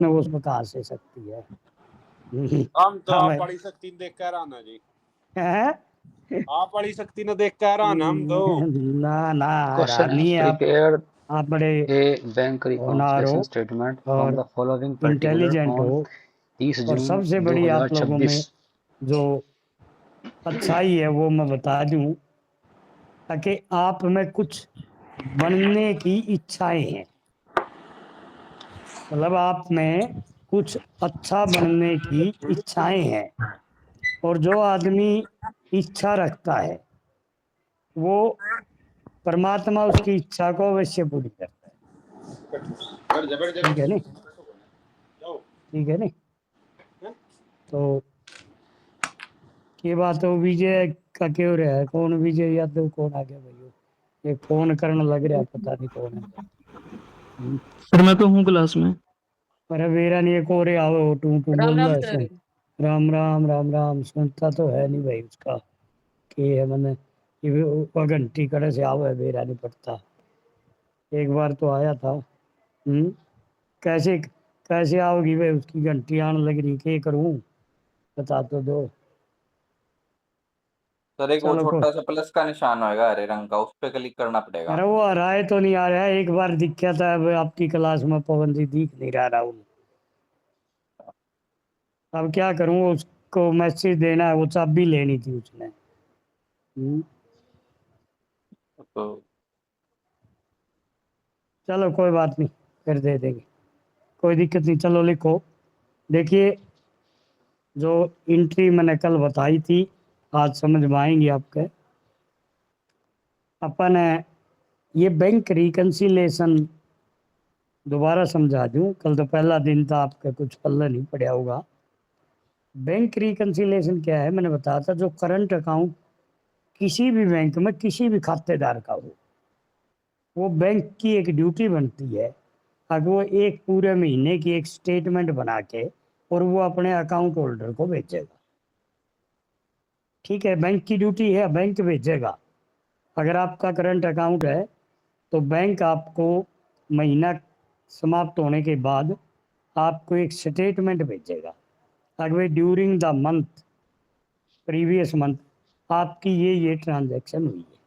न वो उसमें कहाँ से सकती है। हम तो आप हमें बड़ी शक्ति देख कर आना जी। है? आप बड़ी शक्ति ने देख कर आना हम तो। ना ना, क्वेश्चन है, रानी है आप। प्रिपेयर आप बड़े ए बैंक होनहार हो रिकॉन्सिलेशन स्टेटमेंट फ्रॉम और the following particular intelligent on हो, 30 और जून सबसे बड़ी आप लोगों 2026। में जो अच्छाई है वो मैं बता दूं, ताकि आप में कुछ बनने की इच्छाएं हैं। मतलब आप में कुछ अच्छा बनने की इच्छाएं हैं, और जो आदमी इच्छा रखता है वो परमात्मा उसकी इच्छा को अवश्य पूरी करता है। ठीक है नहीं? ठीक है नहीं? तो ये बात हो, विजय का क्यों रहा है? कौन विजय यादव? कौन आ गया भाई? एक फोन करने लग रहा है, पता नहीं कौन है। सर मैं तो हूँ क्लास में। अरे मेरा नहीं, एक और आओ टू टू राम बोल रहा राम है, सर। सुन। राम राम राम राम सुनता तो है नहीं भाई उसका। कि है मैंने ये घंटी कड़े से आओ है, मेरा नहीं पड़ता। एक बार तो आया था। कैसे कैसे आओगी भाई? उसकी घंटी आने लग रही, क्या करूं? बता तो दो। सर एक वो चलो को, छोटा सा प्लस का निशान होएगा हरे रंग का, उस पे क्लिक करना पड़ेगा। अरे वो आ रहा है तो नहीं आ रहा है? एक बार दिखा था, अब आपकी क्लास में पाबंदी दिख नहीं रहा राहुल। अब क्या करूं? उसको मैसेज देना है, वो चाबी लेनी थी उसने। तो चलो कोई बात नहीं, फिर दे देंगे, कोई दिक्कत नहीं। चलो लिखो। देखिए, जो एंट्री मैंने कल बताई थी, आज समझ में आएंगी आपके। अपन है ये बैंक रिकन्सिलेशन, दोबारा समझा दूं, कल तो पहला दिन था, आपका कुछ पल्ला नहीं पड़ा होगा। बैंक रिकन्सिलेशन क्या है? मैंने बताया था, जो करंट अकाउंट किसी भी बैंक में किसी भी खातेदार का हो, वो बैंक की एक ड्यूटी बनती है, अगर वो एक पूरे महीने की एक स्टेटमेंट बना के और वो अपने अकाउंट होल्डर को भेजेगा। ठीक है, बैंक की ड्यूटी है, बैंक भेजेगा। अगर आपका करंट अकाउंट है तो बैंक आपको महीना समाप्त होने के बाद आपको एक स्टेटमेंट भेजेगा, अगर during the month, previous month आपकी ये ट्रांजैक्शन हुई है,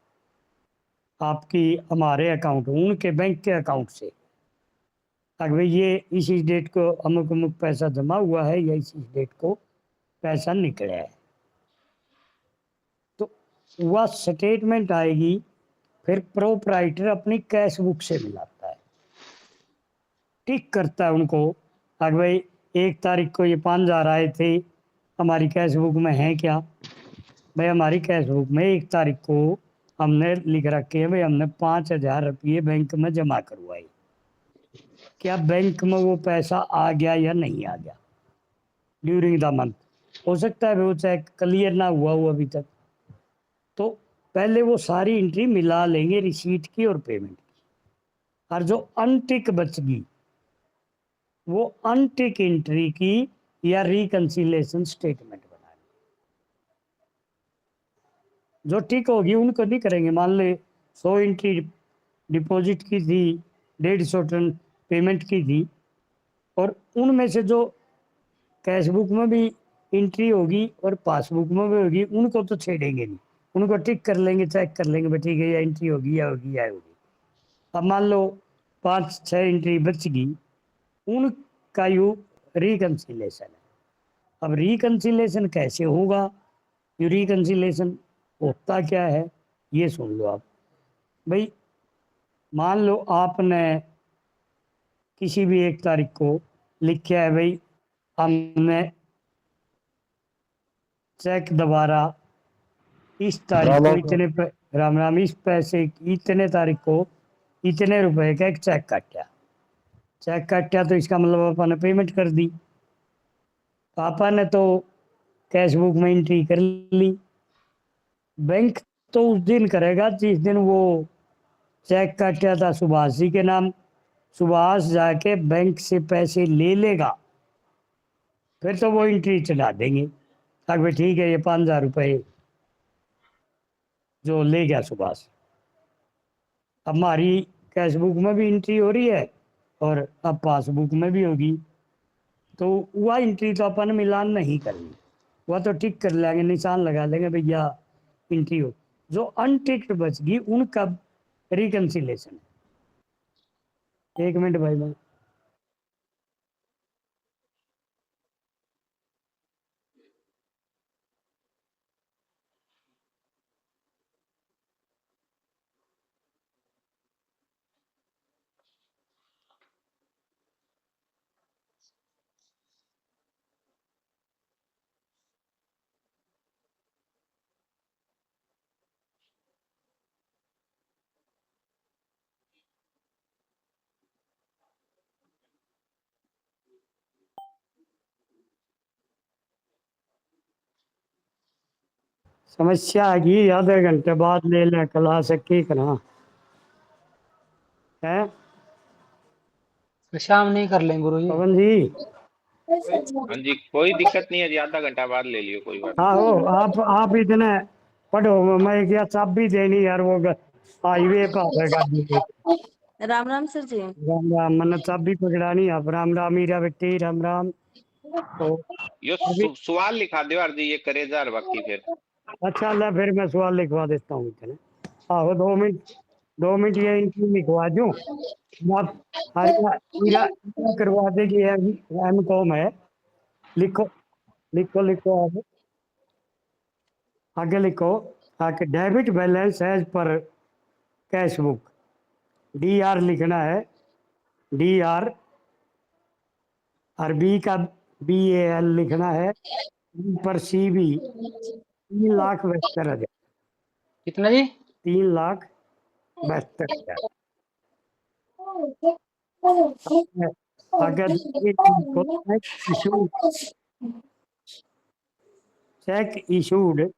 आपकी हमारे अकाउंट, उनके बैंक के अकाउंट से, अगर ये इसी डेट को अमुक अमुक पैसा जमा हुआ है या इसी डेट को पैसा निकला है, तो वह स्टेटमेंट आएगी। फिर प्रोप्राइटर अपनी कैश बुक से मिलाता है, टिक करता है उनको। अगर भाई 1 तारीख को ये 5,000 आए थे, हमारी कैश बुक में है क्या? भाई हमारी कैश बुक में 1 तारीख को हमने लिख रखे है भाई, हमने 5,000 रुपये बैंक में जमा करवाए। क्या बैंक में वो पैसा आ गया या नहीं आ गया ड्यूरिंग द मंथ? हो सकता है वो चेक क्लियर ना हुआ हो अभी तक, तो पहले वो सारी एंट्री मिला लेंगे, रिसीट की और पेमेंट की। और जो अनटिक बचगी, वो अनटिक एंट्री की या रिकंसिलेशन स्टेटमेंट बनाए। जो टिक होगी उनको नहीं करेंगे। मान ले 100 एंट्री डिपॉजिट की थी, 150 टन पेमेंट की थी, और उनमें से जो कैश बुक में भी एंट्री होगी और पासबुक में भी होगी, उनको तो छेड़ेंगे नहीं, उनको टिक कर लेंगे, चेक कर लेंगे भाई ठीक है, ये एंट्री होगी या होगी या होगी। अब मान लो 5-6 एंट्री बच गई, उनका यू रिकंसिलेशन है। अब रिकंसिलेशन कैसे होगा? ये रिकंसिलेशन होता क्या है, ये सुन लो आप। भाई मान लो आपने किसी भी 1 तारीख को लिखा है भाई, हमने चेक दोबारा इस तारीख को इतने राम राम, इस पैसे इतने तारीख को इतने रुपए का एक चेक काटा। चेक काटा तो इसका मतलब पापा ने पेमेंट कर दी। पापा ने तो कैश बुक में एंट्री कर ली। बैंक तो उस दिन करेगा जिस दिन वो चेक काटा था सुभाष जी के नाम। सुभाष जाके बैंक से पैसे ले लेगा, फिर तो वो एंट्री चला देंगे, अगर ठीक है ये 5,000 रुपये जो ले गया सुभाष। अब हमारी कैश बुक में भी एंट्री हो रही है और अब पासबुक में भी होगी। तो वह एंट्री तो अपन मिलान नहीं करनी, वह तो टिक कर लेंगे, निशान लगा लेंगे भैया एंट्री हो। जो अनटिक्ड बच गई उनका रिकंसिलेशन। एक मिनट भाई मैं समस्या आ गई, आधे घंटे बाद ले लें क्लास की करना है। तो शाम नहीं कर लेंगे गुरु जी। पवन जी, हाँ जी, कोई दिक्कत नहीं है जी, आधा घंटा बाद ले लियो, कोई बात हाँ नहीं। हो आप इतने पढ़ो, मैं क्या चाबी देनी यार, वो हाईवे पर है गाड़ी की। राम राम सर जी। राम राम, मैंने चाबी पकड़ानी। आप राम राम मीरा बेटी, राम राम। तो यो अभी सवाल लिखा दो यार जी, ये करे जा बाकी फिर। अच्छा ला, फिर मैं सवाल लिखवा देता हूँ इतने। आहो 2 मिनट ये इनकी लिखवा दूँ। आप मीरा मीरा करवा देगी। एम कॉम है। लिखो लिखो लिखो, आप आगे लिखो। आके debit balance as per cash book, D R लिखना है। डी आर, और बी का BAL लिखना है। पर CB 3,72,000। कितना जी? 3,72,000। अगर check issued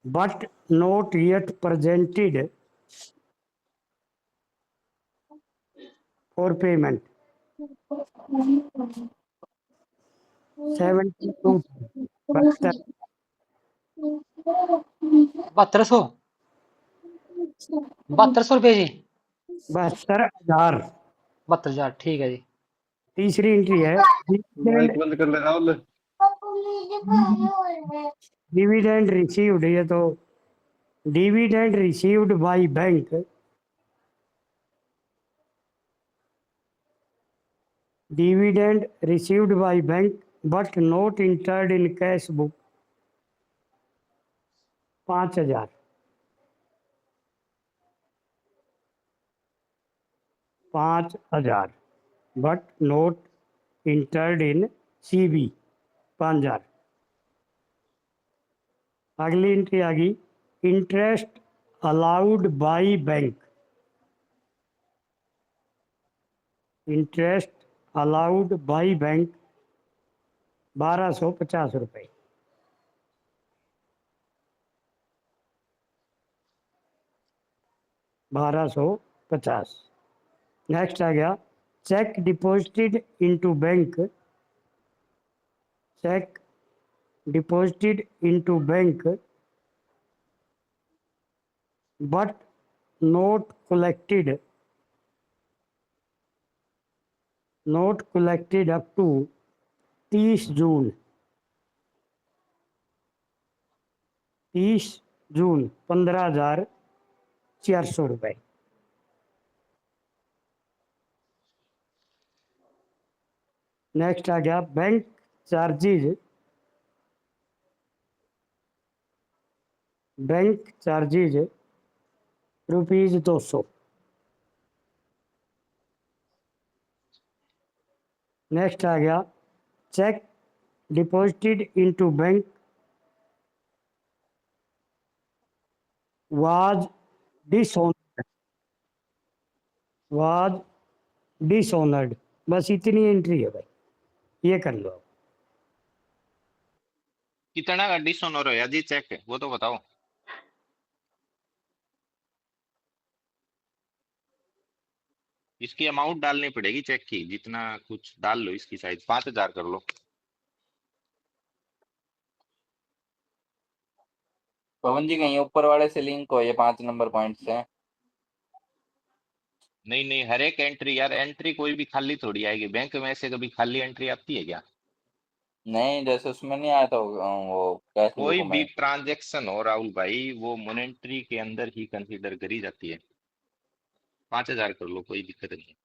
but not yet presented for payment, 72, 7200 ₹7200 जी। 72,000। 72,000 ठीक है जी। तीसरी एंट्री है माइक बंद कर ले राहुल। Dividend received. ये तो dividend received by bank, dividend received by bank but not entered in cash book, 5,000। 5,000 but not entered in CB, 5,000। अगली एंट्री आ गई, interest allowed by bank, interest allowed by bank 1,250 रुपये। $1,250। Next आ गया, cheque deposited into bank, cheque deposited into bank but not collected up to 30 June, 30 June 15,400 रुपये। Next आ गया, bank charges, bank charges ₹200। Next आ गया, cheque deposited into bank was dishonoured. बस इतनी एंट्री है भाई, ये कर लो। कितना का डिसऑनर होया जी चेक है, वो तो बताओ। इसकी अमाउंट डालनी पड़ेगी चेक की, जितना कुछ डाल लो, इसकी साइज 5,000 कर लो। पवन जी कहीं ऊपर वाले से लिंक हो ये 5 नंबर पॉइंट से। नहीं नहीं, हर एक एंट्री यार, एंट्री कोई भी खाली थोड़ी आएगी बैंक में, ऐसे कभी खाली एंट्री आती है क्या? नहीं, जैसे उसमें नहीं आया था वो कैश कोई बुक भी में। ट्रांजेक्शन हो राहुल भाई, वो मॉनेटरी के अंदर ही कंसीडर करी जाती है। 5,000 कर लो, कोई दिक्कत नहीं है।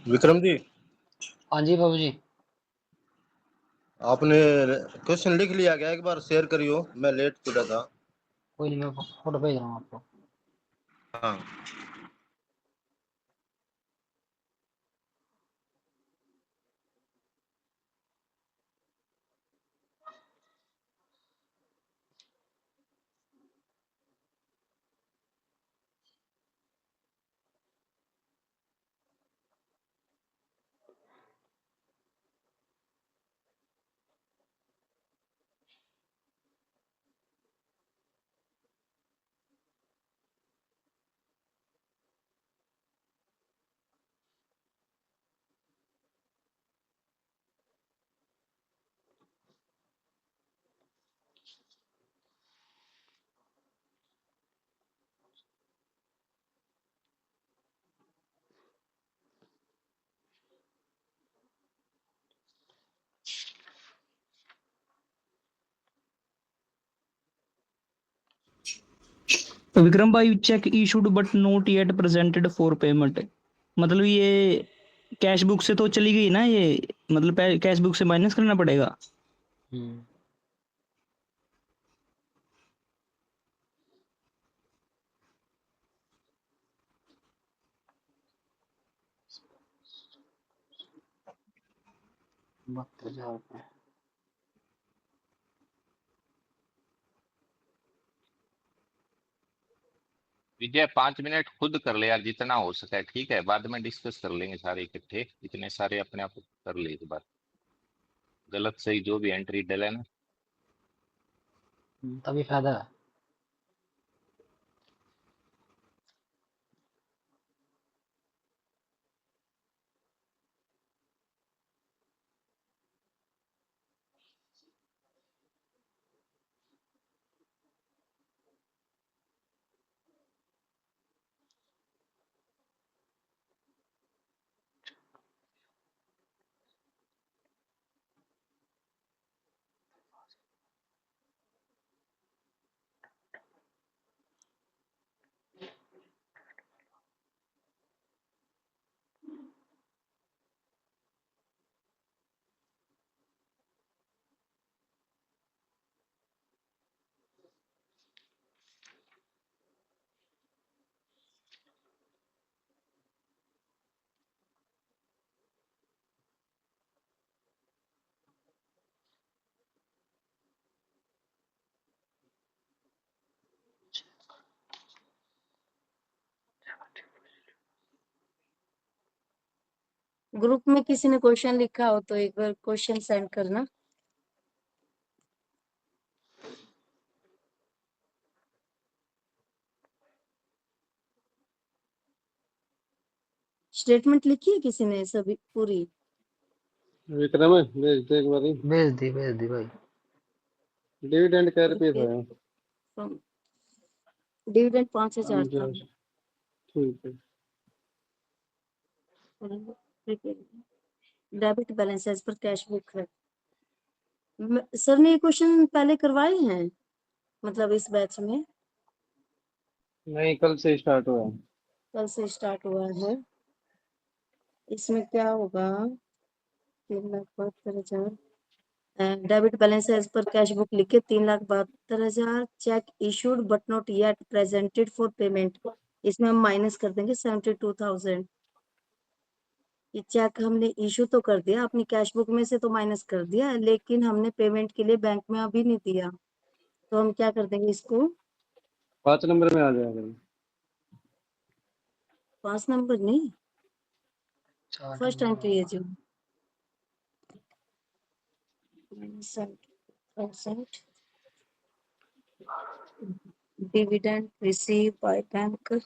विक्रम जी, हाँ जी बाबू जी। आपने क्वेश्चन लिख लिया क्या? एक बार शेयर करियो, मैं लेट पूरा था। कोई नहीं, मैं फोटो भेज रहा हूँ आपको। हाँ। विक्रम भाई, check issued but note yet presented for payment, मतलब ये कैश बुक से तो चली गई ना ये, मतलब कैश बुक से माइनस करना पड़ेगा। हम्म। ₹72,000। विजय 5 मिनट खुद कर ले यार, जितना हो सके, ठीक है? बाद में डिस्कस कर लेंगे सारे इकट्ठे, इतने सारे अपने आप कर ले एक बार। गलत सही जो भी एंट्री डले ना। तभी फायदा है। ग्रुप में किसी ने क्वेश्चन लिखा हो तो एक बार क्वेश्चन सेंड करना। स्टेटमेंट लिखी है किसी ने सभी पूरी? विक्रम भेज दे एक बारी। भेज दी भाई। डिविडेंड क्या रुपये ओके, था? डिविडेंड 5,000 था। 5,000। ठीक है। Debit balance as per cash book है। सर ने ये क्वेश्चन पहले करवाए हैं, मतलब इस बैच में नहीं, कल से स्टार्ट हुआ है। कल से स्टार्ट हुआ है। इसमें क्या होगा? 3,72,000 debit balance as per cash book लिखे 3,72,000। Cheque issued but not yet presented for payment, इसमें हम माइनस कर देंगे 72,000। ये चेक हमने इशू तो कर दिया, अपनी कैश बुक में से तो माइनस कर दिया, लेकिन हमने पेमेंट के लिए बैंक में अभी नहीं दिया, तो हम क्या कर देंगे इसको? 5 नंबर में आ जाएगा। 5 नंबर नहीं, 4 फर्स्ट नंबर एंट्री है होगा। जो -7%। Dividend receive by bank.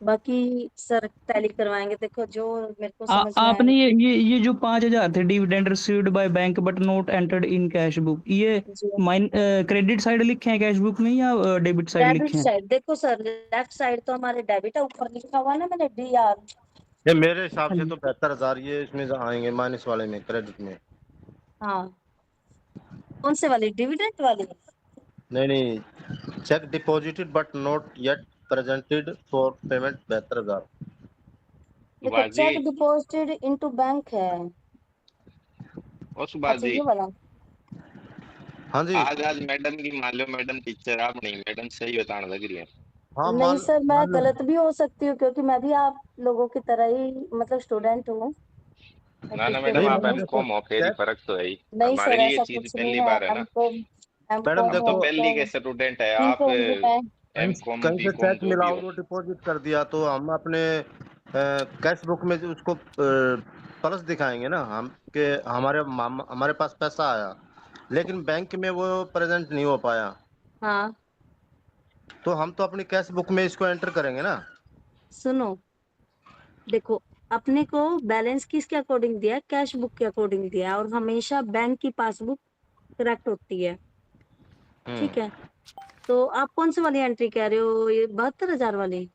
बाकी सर टैली करवाएंगे। देखो जो मेरे को समझ में आया आपने ये जो 5,000 थे dividend received by bank but not entered in cash book, ये जी, क्रेडिट साइड लिखे हैं कैश बुक में या डेबिट साइड डेबिट लिखे हैं? साइड देखो सर, लेफ्ट साइड तो हमारे डेबिट है, ऊपर लिखा हुआ है ना मैंने DR। ये मेरे हिसाब से तो 72,000 ये इसमें आएंगे माइनस वाले में, क्रेडिट में। हाँ, कौन से वाली, डिविडेंड वाली? नहीं नहीं, check deposited but not yet presented for payment 72,000। देखो Subhash ji, check deposited into bank है। ओ सुभाष अच्छा जी, ये वाला। हाँ जी। आज मैडम की मान लो, मैडम टीचर आप नहीं, मैडम सही बताने लग रही है। हाँ नहीं मान सर, मैं मान लो। गलत भी हो सकती हूँ क्योंकि मैं भी आप लोगों की तरह ही मतलब स्टूडेंट हूँ। ना ना पिछले मैडम, नहीं आप बोर्ड में। देखो, M.Com हो, फिर ही चेक, फर्क तो है ही। नहीं हमारे सर, लिए ये ऐसा चीज कुछ नहीं पहली है। बार है ना। मैडम M.Com हम तो देखो, पहली के है, स्टूडेंट है, ठीक आप है ये है। M.Com कहीं से B.Com चेक जो मिला भी हो हो। तो डिपॉजिट कर दिया तो हम अपने कैश बुक में जो उसको प्लस दिखाएंगे ना हम, कि हमारे पास पैसा आया, लेकिन बैंक में वो प्रेजेंट नहीं हो पाया, हाँ तो हम तो अपनी कैश बुक में इसको एंटर करेंगे ना। सुनो, देखो अपने को बैलेंस किसके अकॉर्डिंग दिया है? कैश बुक के अकॉर्डिंग दिया है, और हमेशा बैंक की पासबुक करेक्ट होती है। ठीक है, तो आप कौन सी वाली एंट्री कह रहे हो? ये 72,000 वाली?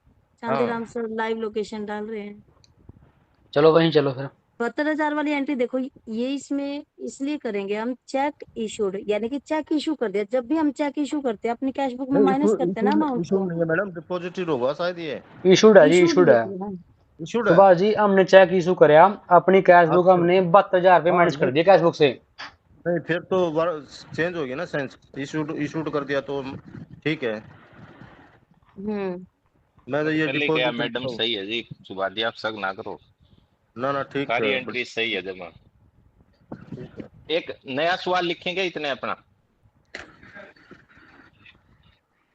हाँ चांदीराम सर लाइव लोकेशन डाल रहे हैं। चलो वहीं चलो फिर। 72,000 वाली एंट्री देखो, ये इसमें इसलिए करेंगे हम, चेक इशूड यानी कि चेक इशू कर दिया। जब भी हम चेक इशू करते हैं अपनी कैश बुक में नहीं, माइनस करते हैं ना अमाउंट इशू को। नहीं है मैडम, डिपॉजिटेड होगा शायद ये। इशूड है जी, इशूड इशूड है। होती है ना। इशूड है। सुभाष जी हमने चेक इशू कराया, अपनी कैश बुक अच्छा। हमने 72,000 रुपये हाँ माइनस कर नहीं दिया कैश बुक से। नहीं, फिर तो चेंज हो गया ना सेंस, इशूड इशूड कर दिया तो ठीक है। हम्म। मैं तो बस ये पहले क्या, डिपॉजिट मैडम सही है जी, सुभाष जी आप शक ना करो, ना ना ठीक सारी है एंट्री सही है जमा। ठीक है। एक नया सवाल लिखेंगे इतने अपना।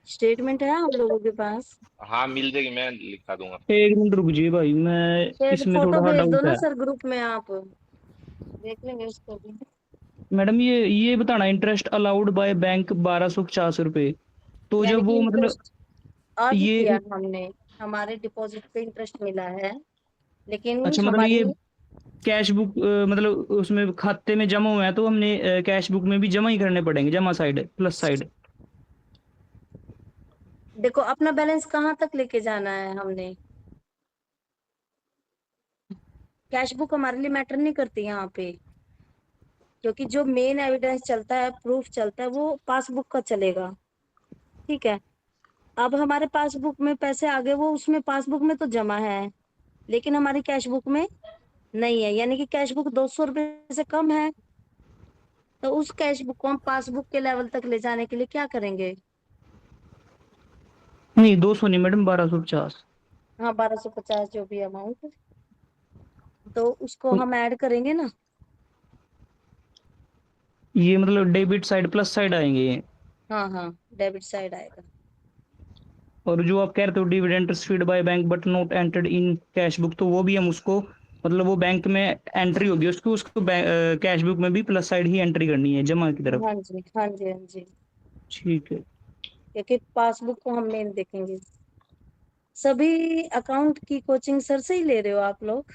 स्टेटमेंट है हम लोगों के पास? हाँ मिल जाएगी, मैं लिखा दूंगा। एक मिनट रुक जी भाई, मैं फिर इसमें फोटो थोड़ा सा भेज दो डाउट ना है। सर ग्रुप में, आप देख लेंगे उसको भी। मैडम ये बताना, इंटरेस्ट अलाउड बाय बैंक 1,250 रुपये, तो यानी जब कि वो मतलब इंटरेस्ट अर्न किया ये, हमने, हमारे डिपॉजिट पे इंटरेस्ट मिला है, लेकिन अच्छा मतलब ये हमारी। कैश बुक मतलब उसमें खाते में जमा हुआ है तो हमने कैश बुक में भी जमा ही करने पड़ेंगे, जमा साइड प्लस साइड। देखो अपना बैलेंस कहाँ तक लेके जाना है हमने, कैश बुक हमारे लिए मैटर नहीं करती यहाँ पे, क्योंकि जो मेन एविडेंस चलता है, प्रूफ चलता है, वो पासबुक का चलेगा। ठीक है, अब हमारे पासबुक में पैसे आ गए, वो उसमें पासबुक में तो जमा है, लेकिन हमारी कैश बुक में नहीं है, यानी कि कैश बुक 200 रुपए से कम है। तो उस कैश बुक को हम पासबुक के लेवल तक ले जाने के लिए क्या करेंगे? नहीं 200 नहीं मैडम, 1,250। हाँ, 1250 जो भी अमाउंट, तो उसको हम ऐड करेंगे ना। ये मतलब डेबिट साइड प्लस साइड आएंगे ये। हाँ हाँ, डेबिट साइड आएगा। और जो आप कह रहे थे dividend received by bank but not entered in cash book, तो वो भी हम उसको मतलब वो बैंक में एंट्री होगी उसको उसको कैश बुक में भी प्लस साइड ही एंट्री करनी है, जमा की तरफ। हाँ जी हाँ जी हाँ जी, ठीक है। क्योंकि पासबुक को हम मेन देखेंगे। सभी अकाउंट की कोचिंग सर से ही ले रहे हो आप लोग?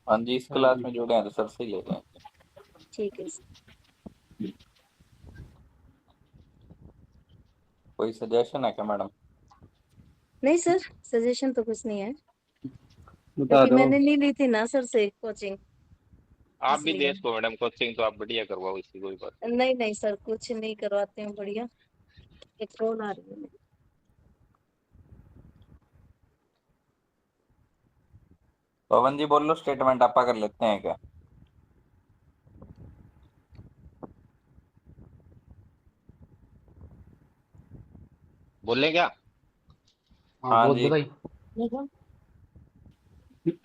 हाँ जी, इस क्लास में जुड़े हैं तो सर से ही ले रहे हैं। ठीक है सर। कोई सजेशन है क्या मैडम? नहीं सर, सजेशन तो कुछ नहीं है, बता क्योंकि दो। मैंने नहीं ली थी ना सर से कोचिंग, आप भी इसलिए। देश को मैडम, कोचिंग तो आप बढ़िया करवाओ, इसकी कोई बात नहीं। नहीं नहीं सर, कुछ नहीं करवाते हैं, बढ़िया। एक कॉल आ रही है। पवन जी बोल लो, स्टेटमेंट आपा कर लेते हैं क्या? बोले क्या? हाँ हाँ बोल दे जी। भाई। देखो,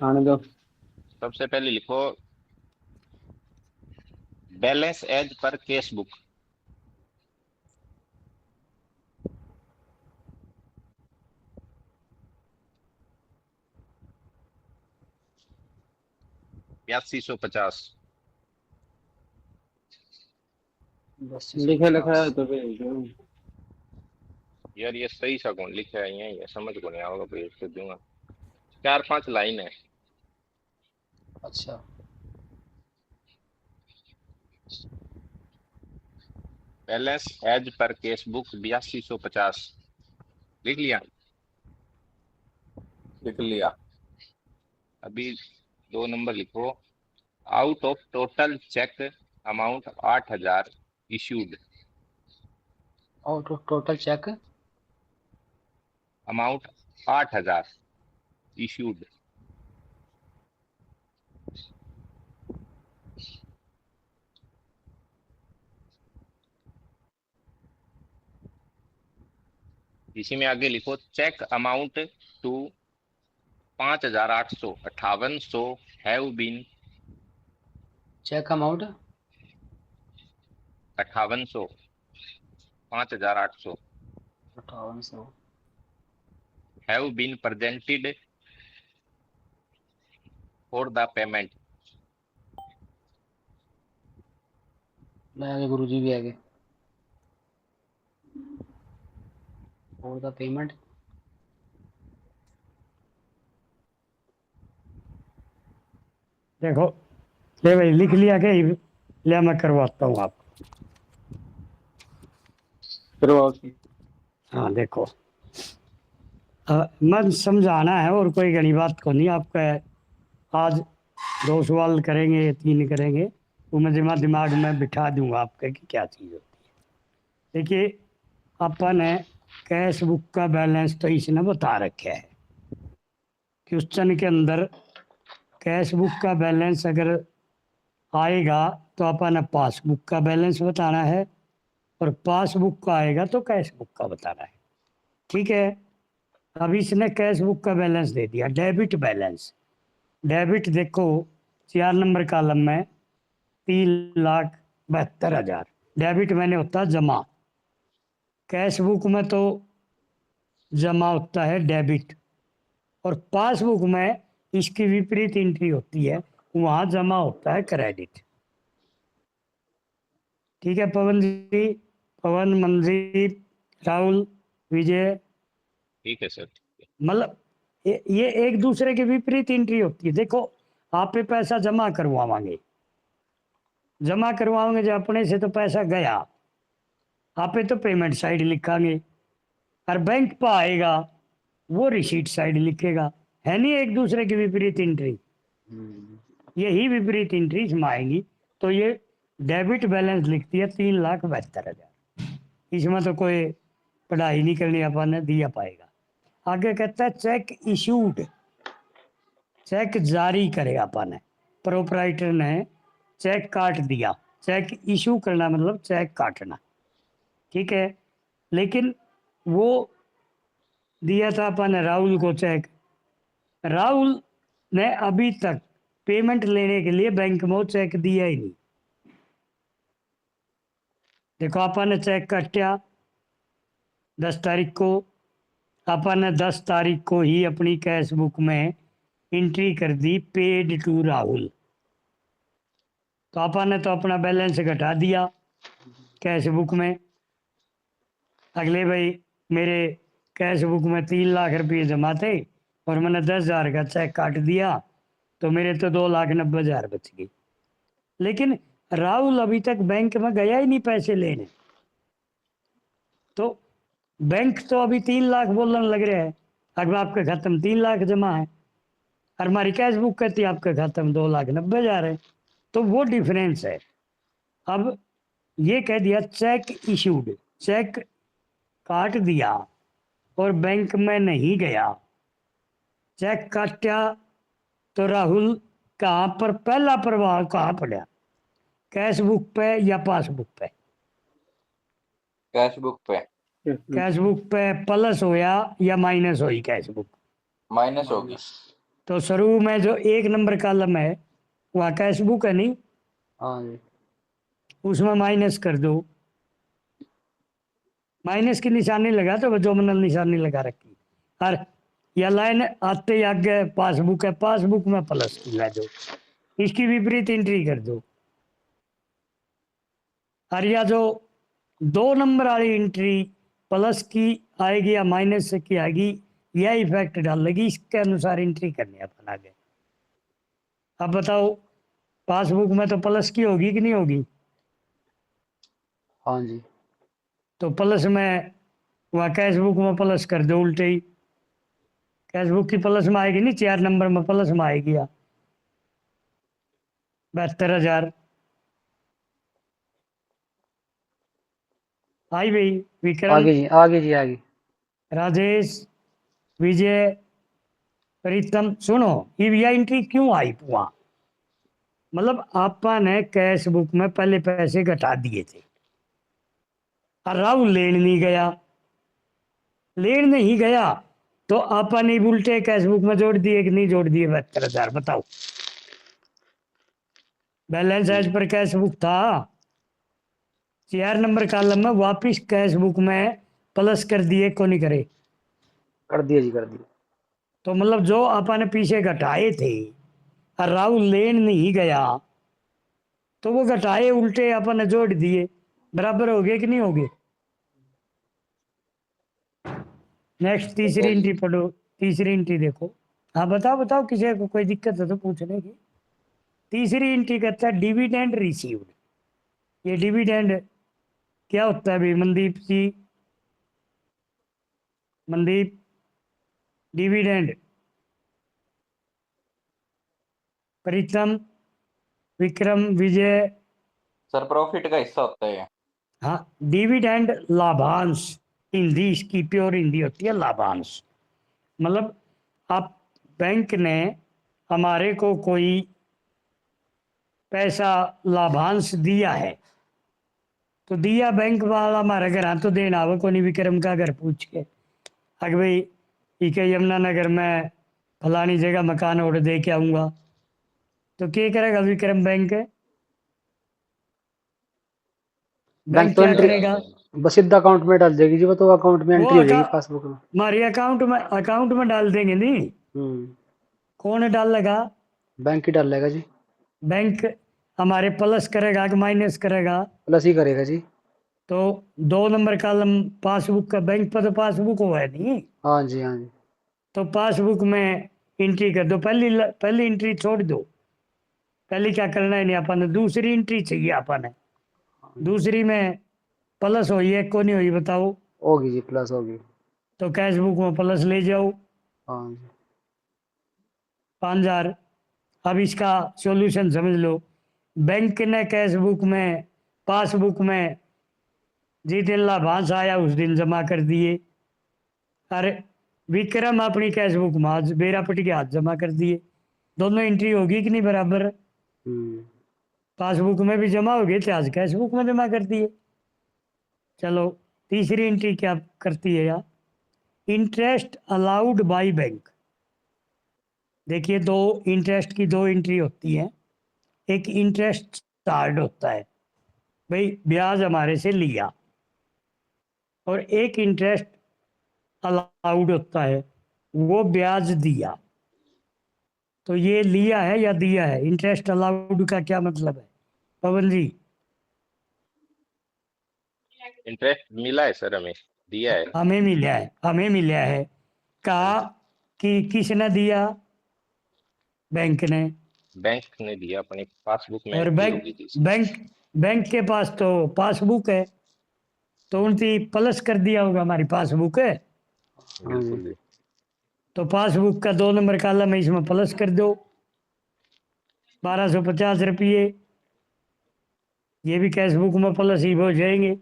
आने दो। सबसे पहले लिखो balance as per cash book. $8250। बस लिखे लिखा है तो भेज दो। यार ये सही सा कौन लिखा है, यही है, समझ को नहीं आओगे, भेज तो दूंगा। 4-5 लाइन है। अच्छा balance as per cash book 8250 लिख लिया। लिख लिया। अभी 2 नंबर लिखो। Out of total cheque amount 8000 issued. Out of total cheque amount 8000 issued. इसी में आगे लिखो cheque amount to 5800 5800 have been. Cheque amount 5800 5800 5800 have been presented for the payment। मैं आगे गुरुजी भी आगे और द पेमेंट देखो, ले भाई लिख लिया क्या? ले मैं करवाता हूँ आप। करवाओ। हाँ देखो, मन समझाना है और कोई गणी बात को नहीं। आपका आज 2 सवाल करेंगे, 3 करेंगे, तो मैं दिमाग में बिठा दूंगा आपके कि क्या चीज़ होती है। देखिए, अपन है कैश बुक का बैलेंस तो इसने बता रखा है। क्वेश्चन के अंदर कैश बुक का बैलेंस अगर आएगा तो अपन ने पासबुक का बैलेंस बताना है, और पासबुक का आएगा तो कैश बुक का बताना है। ठीक है। अब इसने कैश बुक का बैलेंस दे दिया, डेबिट बैलेंस। डेबिट देखो 4 नंबर कॉलम में 3,72,000 डेबिट मैंने होता जमा। कैश बुक में तो जमा होता है डेबिट, और पासबुक में इसकी विपरीत एंट्री होती है, वहाँ जमा होता है क्रेडिट। ठीक है पवन जी, पवन, मनदीप, राहुल, विजय, ठीक है सर। मतलब ये एक दूसरे के विपरीत एंट्री होती है। देखो, आप पे पैसा जमा करवाएंगे जब अपने से तो पैसा गया, आप पे तो पेमेंट साइड लिखांगे, और बैंक पर आएगा वो रिसीट साइड लिखेगा। है नहीं एक दूसरे की विपरीत एंट्री? यही विपरीत एंट्री इसमें आएंगी। तो ये डेबिट बैलेंस लिखती है 3,72,000। इसमें तो कोई पढ़ाई नहीं करनी, अपन ने दिया पाएगा। आगे कहता है चेक इशूड, चेक जारी करेगा अपन ने। प्रोपराइटर ने चेक काट दिया। चेक इशू करना मतलब चेक काटना। ठीक है, लेकिन वो दिया था अपन ने राहुल को चेक। राहुल ने अभी तक पेमेंट लेने के लिए बैंक में वो चेक दिया ही नहीं। देखो, अपन ने चेक काटा 10 तारीख को, अपन ने 10 तारीख को ही अपनी कैश बुक में एंट्री कर दी पेड टू राहुल। तो अपन ने तो अपना बैलेंस घटा दिया कैश बुक में। अगले भाई मेरे कैश बुक में 3 लाख रुपये जमा थे और मैंने 10,000 का चेक काट दिया, तो मेरे तो 2,90,000 बच गए। लेकिन राहुल अभी तक बैंक में गया ही नहीं पैसे लेने, तो बैंक तो अभी 3 लाख बोलने लग रहे हैं। अगर आपके खाते में 3 लाख जमा है और हमारी कैश बुक कहती है आपके खाते में 2,90,000 है, तो वो डिफरेंस है। अब ये कह दिया चेक इशूड, चेक काट दिया और बैंक में नहीं गया। चेक काटा तो राहुल कहाँ पर पहला प्रभाव कहाँ पड़ा? कैश बुक पे या पासबुक पे? कैश बुक पे। कैश बुक पे प्लस होया या माइनस हुई कैश बुक? माइनस होगी। तो शुरू में जो 1 नंबर कॉलम है वह कैश बुक है नहीं, हाँ जी उसमें माइनस कर दो। माइनस की निशानी लगा तो जोमनल निशानी लगा रखी, और या लाइन आते ही आगे पासबुक है, पासबुक में प्लस की ला दो, इसकी विपरीत एंट्री कर दो। और या जो 2 नंबर वाली एंट्री प्लस की आएगी या माइनस की आएगी, यह इफेक्ट डालेगी, इसके अनुसार एंट्री करनी है अपन आगे। अब बताओ, पासबुक में तो प्लस की होगी कि नहीं होगी? हाँ जी। तो प्लस में वहाँ कैश बुक में प्लस कर दो, उल्टे ही कैश बुक की प्लस में आएगी नहीं, 4 नंबर में प्लस में आएगी 72,000 आई भाई। विक्रम, आगे जी, आगे जी, आगे। राजेश, विजय, प्रीतम, सुनो ये यह एंट्री क्यों आई वहाँ? मतलब आपा ने कैश बुक में पहले पैसे घटा दिए थे और राहुल लेन नहीं गया, लेन नहीं गया तो आपा ने उल्टे कैश बुक में जोड़ दिए कि नहीं जोड़ दिए 72,000? बताओ, balance as per cash book था, 4 नंबर कॉलम में वापिस कैश बुक में प्लस कर दिए, को नहीं करे? कर दिया जी, कर दिया। तो मतलब जो आपने पीछे घटाए थे और राहुल लेन नहीं गया तो वो घटाए उल्टे अपन जोड़ दिए, बराबर हो गए कि नहीं हो गए? नेक्स्ट तीसरी एंट्री पढ़ो, तीसरी एंट्री देखो। हाँ बताओ बताओ, किसी को कोई दिक्कत है तो पूछने की। तीसरी एंट्री कहता है डिविडेंड रिसीव्ड। ये डिविडेंड क्या होता है भाई मनदीप जी? मनदीप, डिविडेंड। प्रीतम, विक्रम, विजय। सर प्रॉफिट का हिस्सा होता है। हाँ, डिविडेंड लाभांश, हिंदी इसकी प्योर हिंदी होती है लाभांश। मतलब आप बैंक ने हमारे को कोई पैसा लाभांश दिया है, तो दिया बैंक वाला हमारा घर आ तो देना हो को नहीं, विक्रम का घर पूछ के अगर भाई इके यमुनानगर में फलानी जगह मकान ऑर्डर दे के आऊँगा, तो क्या करेगा विक्रम? बैंक बैंक तो क्या एंट्री करेगा? बस सीधा अकाउंट में डाल देगी जी, वो तो अकाउंट में वो एंट्री हो जाएगी पासबुक में। हमारे अकाउंट में डाल देंगे नहीं। कौन डालेगा? बैंक ही डाल लेगा जी। बैंक हमारे प्लस करेगा कि माइनस करेगा? प्लस ही करेगा जी। तो 2 नंबर कॉलम पासबुक का, बैंक पर तो पासबुक हुआ है नहीं, हाँ जी, हाँ जी। तो पासबुक में एंट्री कर दो। पहली एंट्री छोड़ दो, पहले क्या करना है नहीं अपन ने, दूसरी एंट्री चाहिए अपन है। दूसरी में प्लस हुई है को नहीं हुई बताओ? होगी जी, प्लस होगी। तो कैश बुक में प्लस ले जाओ हाँ जी। 5,000। अब इसका सॉल्यूशन समझ लो। बैंक ने कैश बुक में, पासबुक में जिस दिन लाभांश आया उस दिन जमा कर दिए, अरे विक्रम अपनी कैश बुक में आज बेरापटी के हाथ जमा कर दिए। दोनों एंट्री होगी कि नहीं बराबर? पासबुक में भी जमा हो गए थे, आज कैश बुक में जमा कर दिए। चलो तीसरी एंट्री क्या करती है यार? Interest allowed by bank. देखिए, दो इंटरेस्ट की 2 एंट्री होती है। एक इंटरेस्ट चार्ज होता है, भाई ब्याज हमारे से लिया, और एक इंटरेस्ट अलाउड होता है, वो ब्याज दिया। तो ये लिया है या दिया है? इंटरेस्ट अलाउड का क्या मतलब है पवन जी? इंटरेस्ट मिला है सर, हमें दिया है। हमें मिला है, हमें मिला है। कहा कि किसने दिया? बैंक ने। बैंक ने दिया, अपनी पासबुक में और एंट्री बैंक होगी थी। बैंक बैंक के पास तो पासबुक है, तो उनकी प्लस कर दिया होगा, हमारी पासबुक है। बिल्कुल। तो पासबुक का 2 नंबर कॉलम है, इसमें प्लस कर दो 1250 रुपये। ये भी कैश बुक में प्लस ही हो जाएंगे।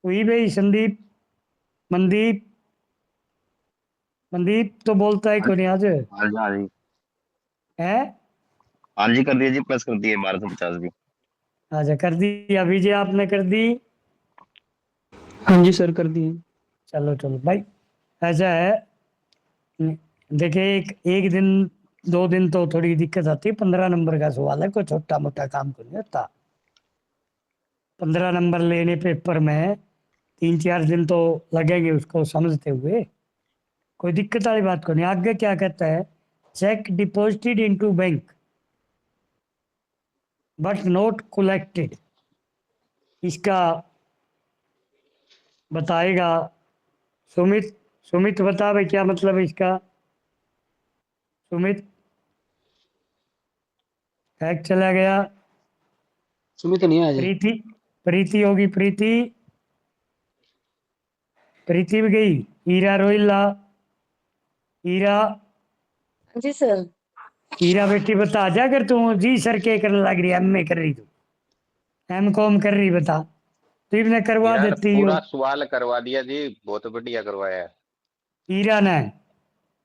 वही भाई संदीप, मनदीप, मनदीप तो बोलता है क्यों नहीं आज? हाँ जी, हाँ जी। है? हाँ जी, कर दिया जी, प्लस कर दिए 1250 भी। अच्छा कर दिया। विजय आपने कर दी? हाँ जी सर, कर दिए। चलो चलो भाई, ऐसा है, देखिए एक दिन 2 दिन तो थोड़ी दिक्कत आती है। 15 नंबर का सवाल है, कोई छोटा मोटा काम तो नहीं होता। 15 नंबर लेने पेपर में 3-4 दिन तो लगेंगे उसको समझते हुए, कोई दिक्कत वाली बात को नहीं। आगे क्या कहता है? Check deposited into bank but not collected, इसका बताएगा सुमित। सुमित बता भाई क्या मतलब है इसका। सुमित हैक चला गया। सुमित नहीं है जी। प्रीति, प्रीति होगी, प्रीति, प्रीति भी गई। हीरा रोहिला, हीरा, जी सर। हीरा बेटी बता जा, कर तू जी सर के करने लग रही, एमए कर रही, तू एमकॉम कर रही, बता तू इतने करवा यार देती हो। पूरा सवाल करवा दिया जी, बहुत बढ़िया करवाया है। हीरा ने,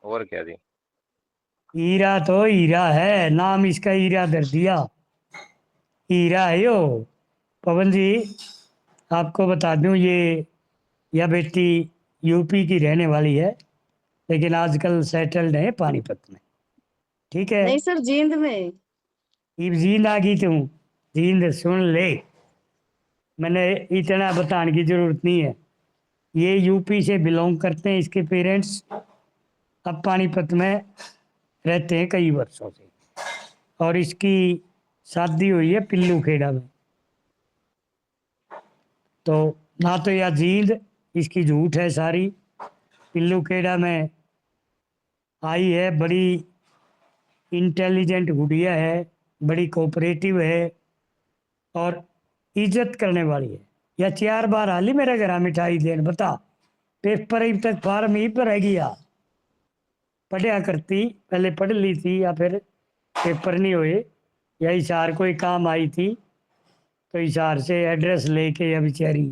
और क्या जी। हीरा तो हीरा है, नाम इसका हीरा धर दिया, हीरा है यो। पवन जी आपको बता दूं, ये यह बेटी यूपी की रहने वाली है, लेकिन आजकल सेटल्ड है पानीपत में, ठीक है। नहीं सर, जींद में। अब जींद आ गई तू, जींद सुन ले, मैंने इतना बताने की जरूरत नहीं है। ये यूपी से बिलोंग करते हैं, इसके पेरेंट्स अब पानीपत में रहते हैं कई वर्षों से, और इसकी शादी हुई है पिल्लू खेड़ा में। तो ना तो यह जींद, इसकी झूठ है सारी। पिल्लू खेड़ा में आई है, बड़ी इंटेलिजेंट गुड़िया है, बड़ी कोऑपरेटिव है और इज्जत करने वाली है। या 4 बार हाली मेरे घर मिठाई देन, बता पेपर अब तक फार्म ही पर रह गया। पढ़िया करती, पहले पढ़ ली थी या फिर पेपर नहीं हुए, या इशार कोई काम आई थी तो इशार से एड्रेस लेके, या बेचारी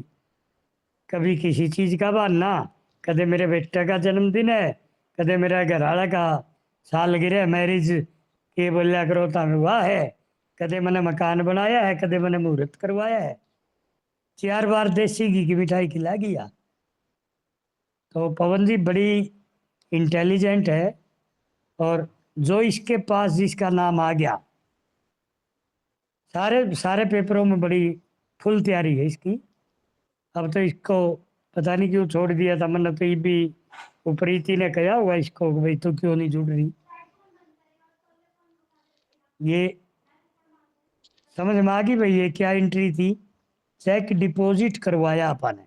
कभी किसी चीज़ का बहाना, कदे मेरे बेटे का जन्मदिन है, कदे मेरा घरवाला का सालगिरह मैरिज के बोलिया करो तो हुआ है, कदे मैंने मकान बनाया है, कदे मैंने मुहूर्त करवाया है। 4 बार देसी घी की मिठाई खिला गया। तो पवन जी बड़ी इंटेलिजेंट है, और जो इसके पास जिसका नाम आ गया, सारे सारे पेपरों में बड़ी फुल तैयारी है इसकी। अब तो इसको पता नहीं क्यों छोड़ दिया था, मैंने तो ये भी उपरीति ने कहा हुआ इसको कि भाई तू क्यों नहीं जुड़ रही। ये समझ में आ गई भाई ये क्या एंट्री थी। चेक डिपॉजिट करवाया अपन ने,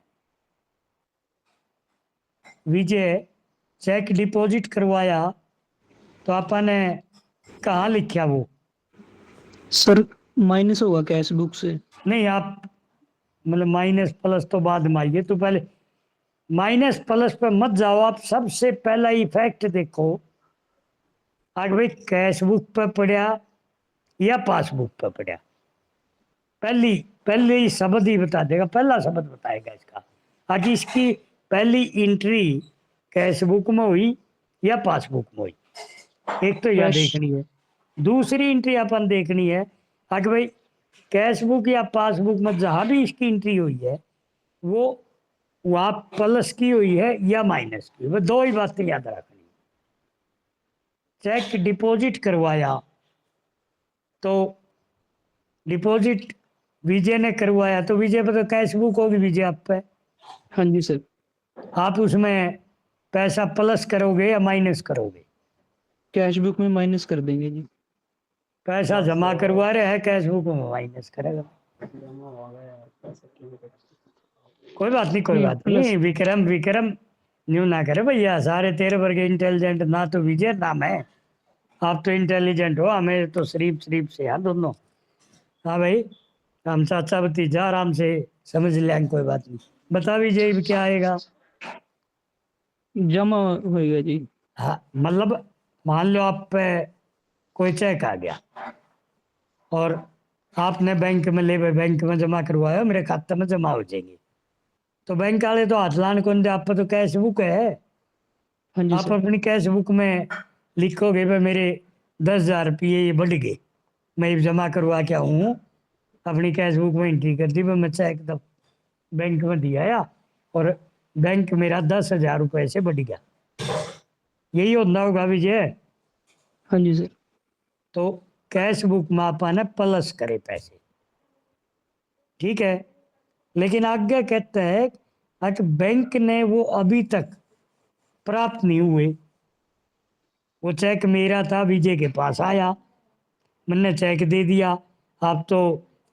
विजय चेक डिपॉजिट करवाया, तो अपन ने कहाँ लिखा वो। सर माइनस होगा कैश बुक से। नहीं आप मतलब माइनस प्लस तो बाद में आइए, तो पहले माइनस प्लस पे मत जाओ, आप सबसे पहला इफेक्ट देखो, आगे भाई कैश बुक पे पड़ा या पासबुक पे पड़ा। पहली शब्द ही बता देगा, पहला शब्द बताएगा इसका, आगे इसकी पहली एंट्री कैश बुक में हुई या पासबुक में हुई, एक तो यह कैश- देखनी है। दूसरी एंट्री अपन देखनी है, आगे भाई कैश बुक या पासबुक में जहां भी इसकी एंट्री हुई है, वो वहां प्लस की हुई है या माइनस की, वो दो ही बातें याद रखनी। चेक डिपॉजिट करवाया, तो डिपॉजिट विजय ने करवाया, तो विजय पे तो कैश बुक होगी विजय आप पे, हाँ जी सर। आप उसमें पैसा प्लस करोगे या माइनस करोगे। कैश बुक में माइनस कर देंगे जी। पैसा जमा करवा रहे हैं, कैश बुक में माइनस करेगा। कोई बात नहीं, कोई नहीं, बात प्लस- नहीं, विक्रम विक्रम न्यू ना करे भैया, सारे तेरे वर्गे इंटेलिजेंट ना तो विजय नाम है, आप तो इंटेलिजेंट हो, हमें तो शरीफ शरीफ से यार दोनों। हाँ भाई, हम चाचा भतीजा आराम से समझ लेंगे, कोई बात नहीं। बता विजय भी क्या आएगा। जमा होएगा जी। हाँ मतलब मान लो आप पे कोई चेक आ गया और आपने बैंक में ले, बैंक में जमा करवाया, मेरे खाते में जमा हो जाएंगे, तो बैंक वाले तो हाथ लाने कौन दे, आप पे तो कैश बुक है। हाँ जी आप सर। अपनी कैश बुक में लिखोगे भाई मेरे 10,000 रुपये ये बढ़ गए, मैं ये जमा करवा के हूँ, अपनी कैश बुक में एंट्री कर दी, मैं चेक तो बैंक में दिया या, और बैंक मेरा 10,000 रुपये से बढ़ गया, यही होता होगा विजय। हाँ जी सर। तो कैश बुक में अपन प्लस करे पैसे, ठीक है। लेकिन आगे कहते हैं कि बैंक ने वो अभी तक प्राप्त नहीं हुए, वो चेक मेरा था, विजय के पास आया, मैंने चेक दे दिया, आप तो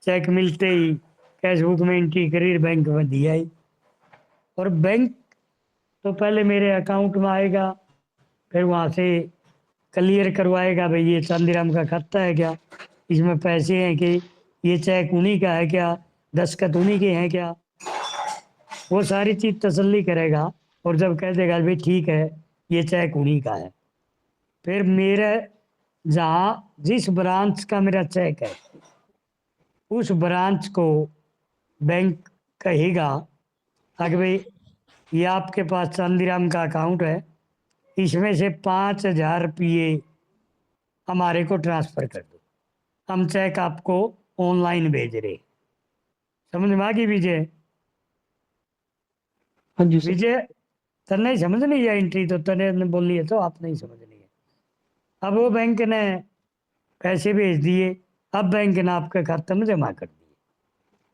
चेक मिलते ही कैश बुक में एंट्री करी, बैंक में दिया ही। और बैंक तो पहले मेरे अकाउंट में आएगा, फिर वहाँ से क्लियर करवाएगा भाई ये चांदीराम का खाता है क्या, इसमें पैसे हैं कि, ये चेक उन्हीं का है क्या, दस्तखत उन्हीं के हैं क्या, वो सारी चीज तसल्ली करेगा। और जब कह देगा भाई ठीक है ये चेक उन्हीं का है, फिर मेरे जहाँ जिस ब्रांच का मेरा चेक है उस ब्रांच को बैंक कहेगा कि भाई ये आपके पास चांदीराम का अकाउंट है, इसमें से 5,000 रुपये हमारे को ट्रांसफर कर दो, हम चेक आपको ऑनलाइन भेज रहे। समझ में आ गई विजय? हाँ जी सर। विजय तन्ने ही समझ नहीं है एंट्री, तो तने ने बोली है तो आप नहीं समझ नहीं है। अब वो बैंक ने पैसे भेज दिए, अब बैंक ने आपके खाते में जमा कर दिए,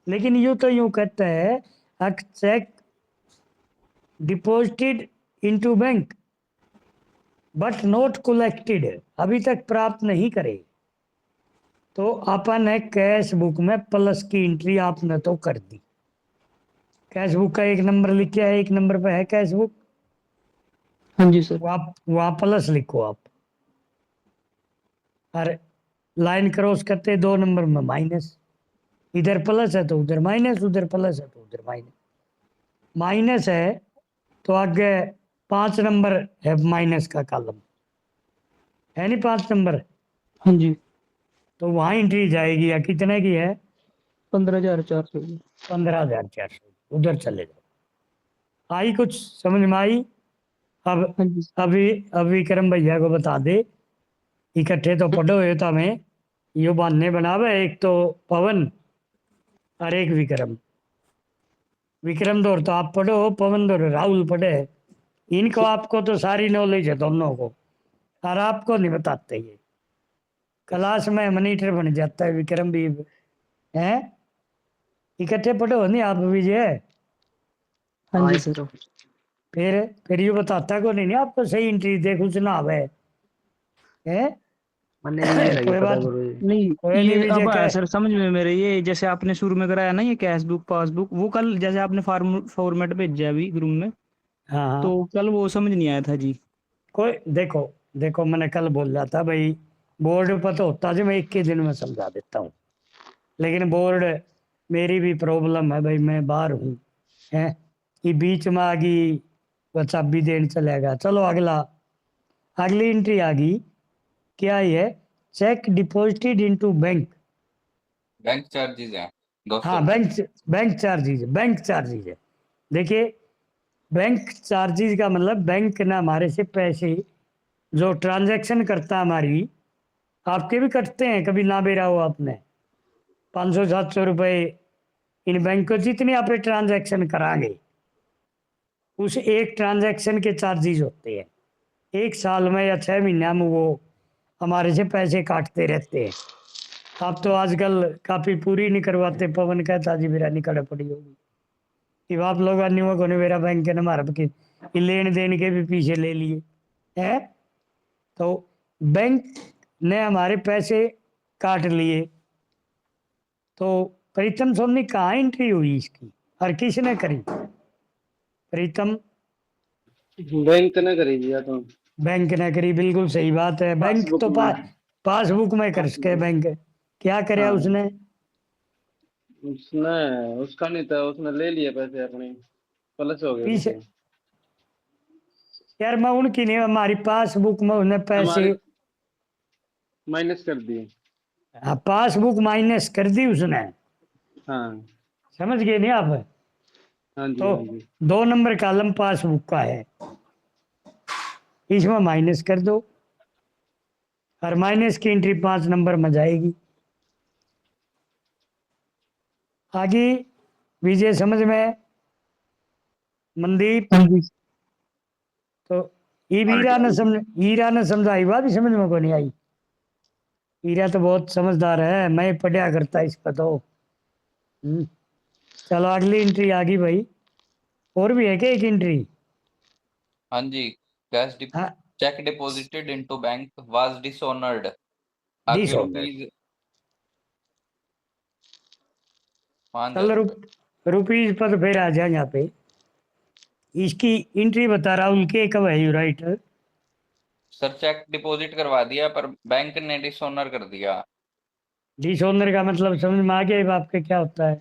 लेकिन यूं तो यूं कहता है check deposited into bank but not collected, अभी तक प्राप्त नहीं करे, तो अपन ने कैश बुक में प्लस की एंट्री आपने तो कर दी। कैश बुक का 1 नंबर लिखा है, 1 नंबर पे है कैश बुक, हाँ जी सर। वहाँ प्लस लिखो आप, और लाइन क्रॉस करते 2 नंबर में माइनस, इधर प्लस है तो उधर माइनस, उधर प्लस है तो उधर माइनस। माइनस है तो आगे 5 नंबर है माइनस का कॉलम, है नहीं 5 नंबर, हाँ जी। तो वहाँ एंट्री जाएगी। या कितने की है? 15,400। 15,400, उधर चले जाओ। आई कुछ समझ में आई? अब हाँ जी। अब विक्रम भैया को बता दे, इकट्ठे तो पढ़ो हुए तो हमें यो बहाने बनावे, एक तो पवन और एक विक्रम। विक्रम दौर तो आप पढ़ो, पवन दौर राहुल पढ़े, इनको आपको तो सारी नॉलेज है दोनों को, और आपको नहीं बताते ये। क्लास में मॉनिटर बन जाता है विक्रम भी है। इकट्ठे पढ़ो नहीं आप विजय? हाँ जी सर। फिर ये बताता को नहीं आपको सही एंट्री देखो ना आवे है। मैंने इजी लगी कोई पता बात गुरुजी। नहीं, कोई नहीं ये विजय अब आया कह, सर समझ में मेरे, ये जैसे आपने शुरू में कराया ना ये कैश बुक पासबुक, वो कल जैसे आपने फॉर्मेट भेजा अभी ग्रुप में, हाँ हाँ तो कल वो समझ नहीं आया था जी। कोई देखो देखो मैंने कल बोल रहा था भाई बोर्ड पर तो होता जी, मैं 21 दिन में समझा देता हूँ, लेकिन बोर्ड मेरी भी प्रॉब्लम है भाई, मैं बाहर हूँ है, ये बीच में आ गई बच्चा भी देन चलेगा। चलो अगली एंट्री आ गई, क्या ये? Check deposited into bank. Bank charges हैं 200 हाँ बैंक चार्जेज है। देखिए बैंक चार्जेस का मतलब बैंक ना हमारे से पैसे जो ट्रांजैक्शन करता है हमारी, आपके भी कटते हैं कभी ना बेरा हो आपने, 500-700 रुपए इन बैंक को जितने आप ट्रांजैक्शन कराएंगे उस एक ट्रांजैक्शन के चार्जेस होते हैं। 1 साल में या 6 महीने में वो हमारे से पैसे काटते रहते हैं। आप तो आजकल काफी पूरी नहीं करवाते, पवन कहता जी मेरा निकल पड़ी होगी कि आप लोग अन्यों को मेरा बैंक के नंबर के लेन देन के भी पीछे ले लिए है। तो बैंक ने हमारे पैसे काट लिए, तो प्रीतम सोनी कहाँ एंट्री हुई इसकी और किसने करी? प्रीतम बैंक ने करी दिया तो बैंक ने करी, बिल्कुल सही बात है। बैंक पासबुक तो में। पासबुक में कर सके बैंक, क्या करे हाँ उसने? उसने उसका नहीं था, उसने ले लिए पैसे अपने, प्लस हो गए पीछे उसके। यार मैं उनकी नहीं, हमारी पासबुक में उसने पैसे, हमारे माइनस कर दिए। हाँ, पासबुक माइनस कर दी उसने, हाँ समझ गए नहीं आप? हाँ जी तो हाँ जी। 2 नंबर कॉलम पासबुक का है, इसमें माइनस कर दो और माइनस की एंट्री 5 नंबर में जाएगी। आगे विजय समझ में? मनदीप हाँ जी। तो ये हीरा ने समझाई बात ही समझ में को नहीं आई। हीरा तो बहुत समझदार है, मैं पढ़िया करता इस पर तो। चलो अगली एंट्री आ गई भाई, और भी है क्या एक एंट्री? हाँ जी। कैश हाँ check deposited into bank was dishonoured आगे डिसऑनर्ड, रुपीज चल 5,000 रुपीज पर फिर आ जाए यहाँ पे। इसकी एंट्री बता राहुल के कब है you right? Sir cheque deposit करवा दिया पर बैंक ने डिसऑनर कर दिया। डिसऑनर का मतलब समझ में आ गया अब आपके क्या होता है?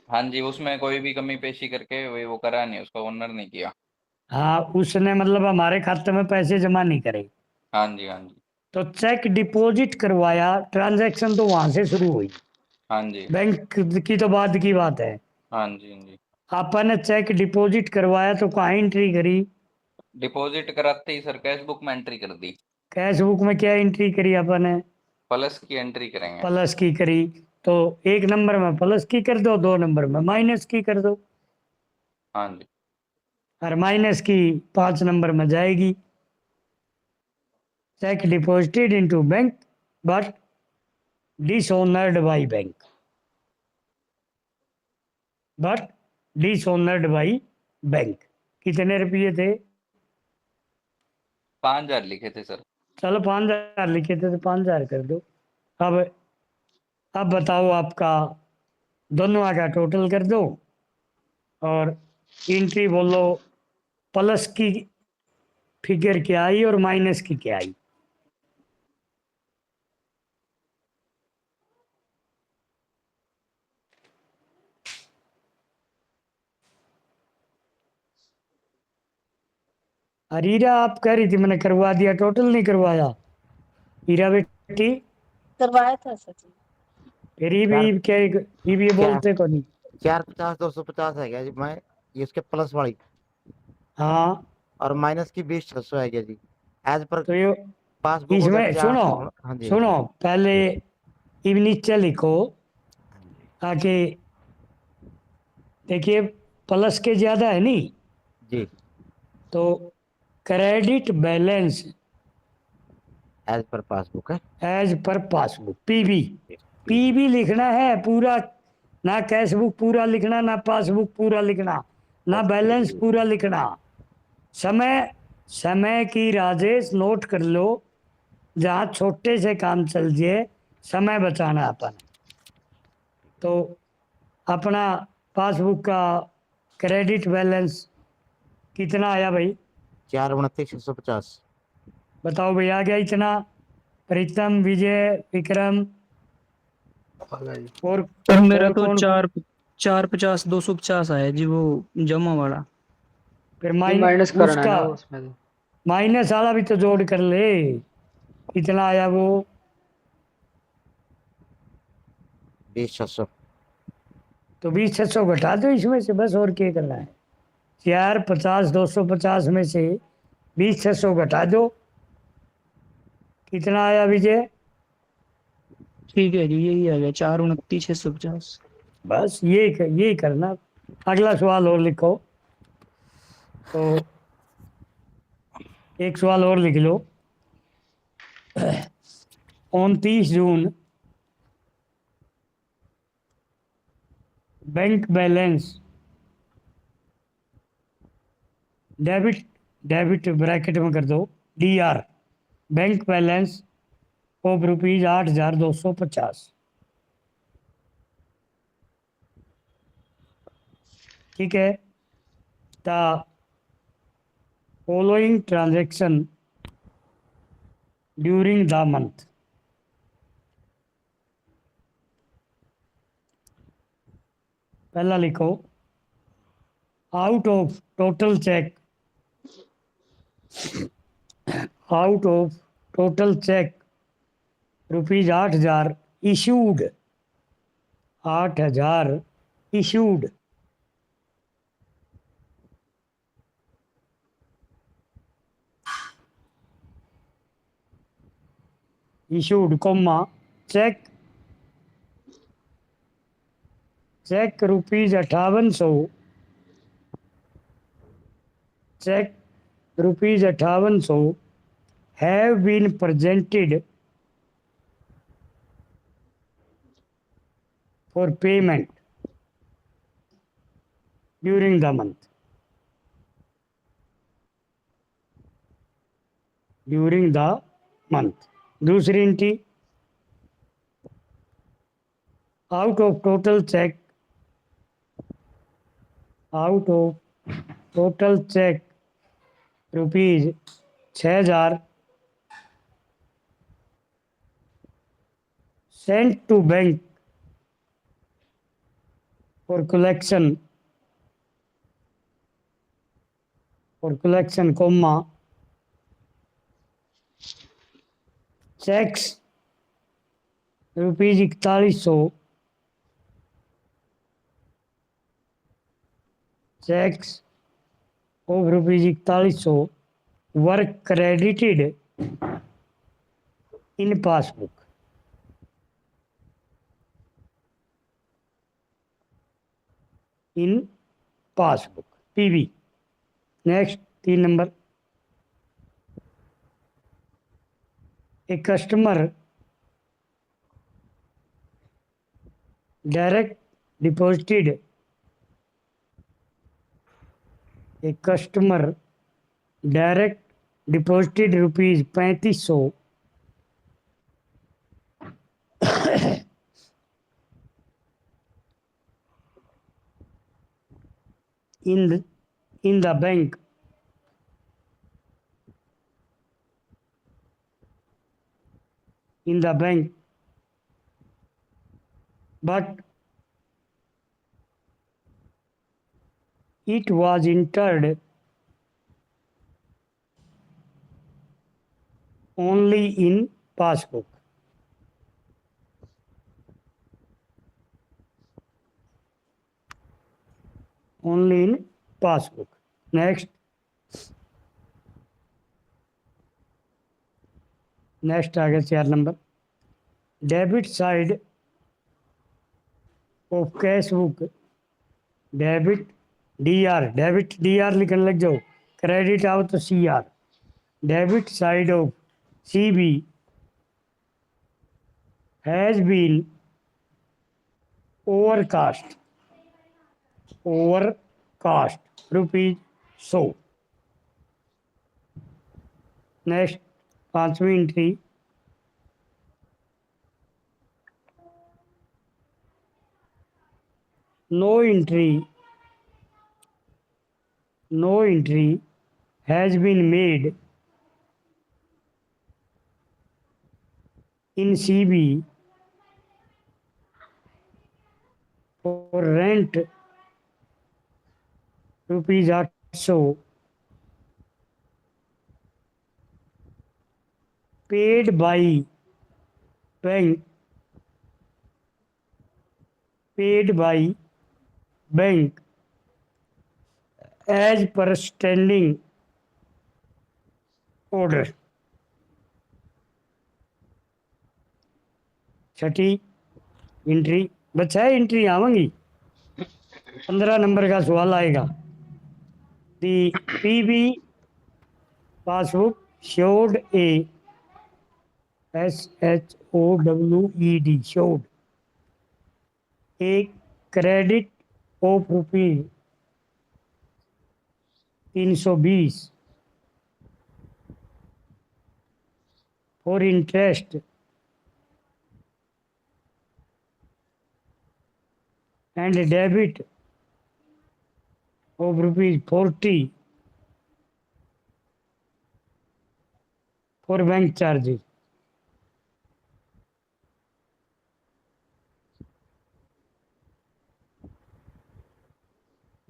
हाँ जी, उसमें कोई भी कमी पेशी करके वो करा नहीं, उसका ओनर नहीं किया। हाँ, उसने मतलब हमारे खाते में पैसे जमा नहीं करे। हाँ जी, हाँ जी, तो चेक डिपॉजिट करवाया, ट्रांजैक्शन तो वहां से शुरू हुई, हाँ जी, बैंक की तो बाद की बात है। हाँ जी, हाँ जी। अपन ने चेक डिपॉजिट करवाया तो कहाँ एंट्री करी? डिपॉजिट कराते ही सर कैश बुक में एंट्री कर दी। कैश बुक में क्या एंट्री करी अपन ने? प्लस की एंट्री करेंगे। प्लस की करी। तो एक नंबर में प्लस की कर दो, 2 नंबर में माइनस की कर दो, हाँ जी, और माइनस की 5 नंबर में जाएगी। Check deposited into bank but dishonoured bye bank, but dishonoured by bank. कितने रुपये थे? 5,000 लिखे थे सर। चलो 5,000 लिखे थे तो 5,000 कर दो। अब बताओ आपका दोनों का टोटल कर दो और एंट्री बोलो, प्लस की फिगर क्या आई और माइनस की क्या आई? और हीरा आप कह रही थी मैंने करवा दिया, टोटल नहीं करवाया हीरा बेटी? करवाया था सर जी। फिर ये भी क्या, ये भी बोलते को नहीं। 450 250 है क्या जी? मैं ये उसके प्लस वाली हाँ, और माइनस की 20 600 है क्या जी? एज पर तो ये पासबुक उधर इसमें सुनो 400। हाँ जी, हाँ सुनो, जी, पहले जी, ये नीचे लिखो हाँ जी, ताकि देखिए प्लस के ज्यादा है नहीं, जी। तो credit balance as per passbook है। As per passbook, PB. जी, पीबी लिखना है पूरा, ना कैश बुक पूरा लिखना, ना पासबुक पूरा लिखना, ना बैलेंस ओके। पूरा लिखना। समय समय की राजेश नोट कर लो, जहाँ छोटे से काम चल जाए, समय बचाना अपन। तो अपना पासबुक का क्रेडिट बैलेंस कितना आया भाई? 429 650। बताओ भाई, आ गया इतना? प्रीतम, विजय, विक्रम और और मेरा तो कौन? 450 250 आया जी, वो जमा वाला। फिर ये माइनस करना है उसका ना वो उसमें तो। माइनस वाला भी तो जोड़ कर ले, कितना आया वो? 20 600। तो 20 600 घटा दो इसमें से बस, और क्या करना है? 450 250 में से 20 600 घटा दो, कितना आया विजय? ठीक है जी, यही आ गया 429 650। बस ये करना। अगला सवाल और लिखो, तो एक सवाल और लिख लो। 29 जून bank balance, debit debit bracket में कर दो, DR, bank balance of rupees 8,250। ठीक है? The following transaction during the month. पहला लिखो, out of total cheque, out of total cheque rupees 8,000 issued, 8,000 issued, issued comma cheque, cheque rupees 5800, cheque rupees 5800 have been presented for payment during the month, during the month। दूसरी entry, out of total cheque out of total cheque rupees 6,000 sent to bank for collection comma checks rupees 4100 checks of rupees 4100 were credited in passbook. In passbook PV. Next 3 number. A customer direct deposited rupees 3500 in the bank but it was entered only in passbook. Only in passbook. Next आ गया 4 number. Debit side of cash book. Debit DR लिखने लग जाओ. Credit आओ तो CR. Debit side of CB has been overcast rupees 100. Next 5वीं entry. No entry has been made in CB for rent rupees 800 paid by bank as per standing order. 6ठी entry. बच्चा है entry आवेंगी. 15 number का सवाल आएगा. The PB passbook showed a showed a credit of rupees 320 for interest and a debit of rupees 40 for bank charges.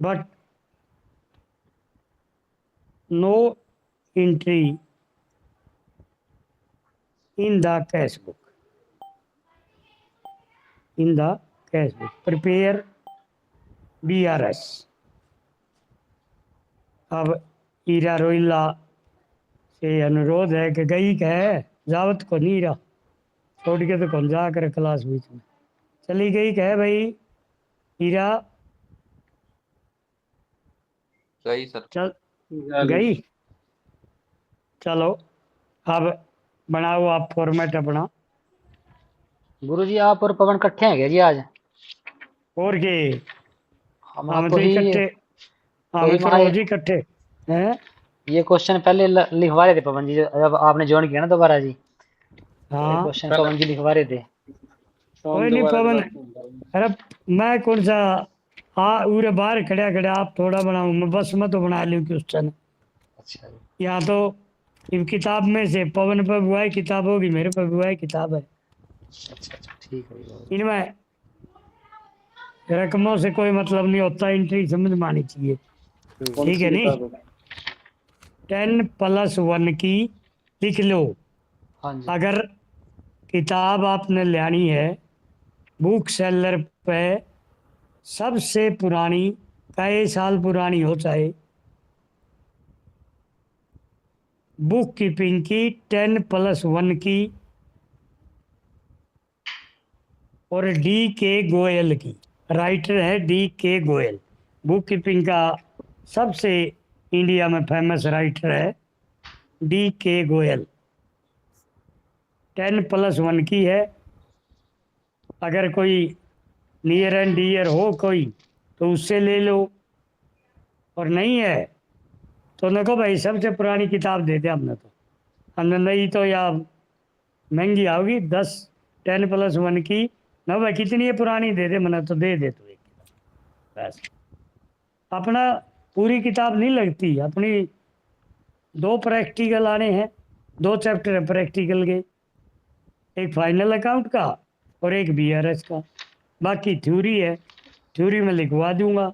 But no entry in the cash book. Prepare BRS. अब हीरा रोहिला से अनुरोध है कि गई कहे जावत को नहीं रहा छोड़ के तो कौन जा कर क्लास बीच में चली गई कहे भाई हीरा गई सर. चल गई. चलो अब बनाओ आप फॉर्मेट अपना. गुरुजी आप और पवन इकट्ठे हैं क्या जी आज? और के हम हम तो तो ही इकट्ठे रोज ही इकट्ठे हैं. ये क्वेश्चन पहले लिखवा रहे थे पवन जी जब आपने ज्वाइन किया ना दोबारा जी. हाँ क्वेश्चन पवन जी लिखवा रहे थे. कोई नहीं पवन. अरे मैं कौन सा हाँ उरे बाहर खड़ा खड़ा आप थोड़ा बनाओ, मैं बस में तो बना लूँ क्वेश्चन। अच्छा जी, यहाँ तो इन किताब में से पवन पे बुआई किताब होगी, मेरे पे बुआई किताब है। अच्छा अच्छा ठीक है जी। इनमें रकमों से कोई मतलब नहीं होता, एंट्री समझ में आनी चाहिए। कौन ठीक सी है नहीं, किताब है? 10+1 की लिख लो। हाँ जी अगर किताब आपने लेनी है बुक सेलर पे, सबसे पुरानी, कई साल पुरानी हो चाहे, बुक कीपिंग की 10+1 की और D.K. गोयल की। राइटर है D.K. गोयल, बुक कीपिंग का सबसे इंडिया में फेमस राइटर है D.K. गोयल। 10+1 की है। अगर कोई नियर एंड डियर हो कोई तो उससे ले लो, और नहीं है तो देखो भाई सबसे पुरानी किताब दे दे हमने, तो हमने नहीं तो या महंगी आओगी 10+1 की ना भाई, कितनी है पुरानी दे दे, मैंने तो दे दे तू एक किताब बस। अपना पूरी किताब नहीं लगती अपनी, 2 प्रैक्टिकल आने हैं, 2 चैप्टर है प्रैक्टिकल के, एक फाइनल अकाउंट का और एक BRS का। बाकी थ्योरी है, थ्योरी में लिखवा दूंगा,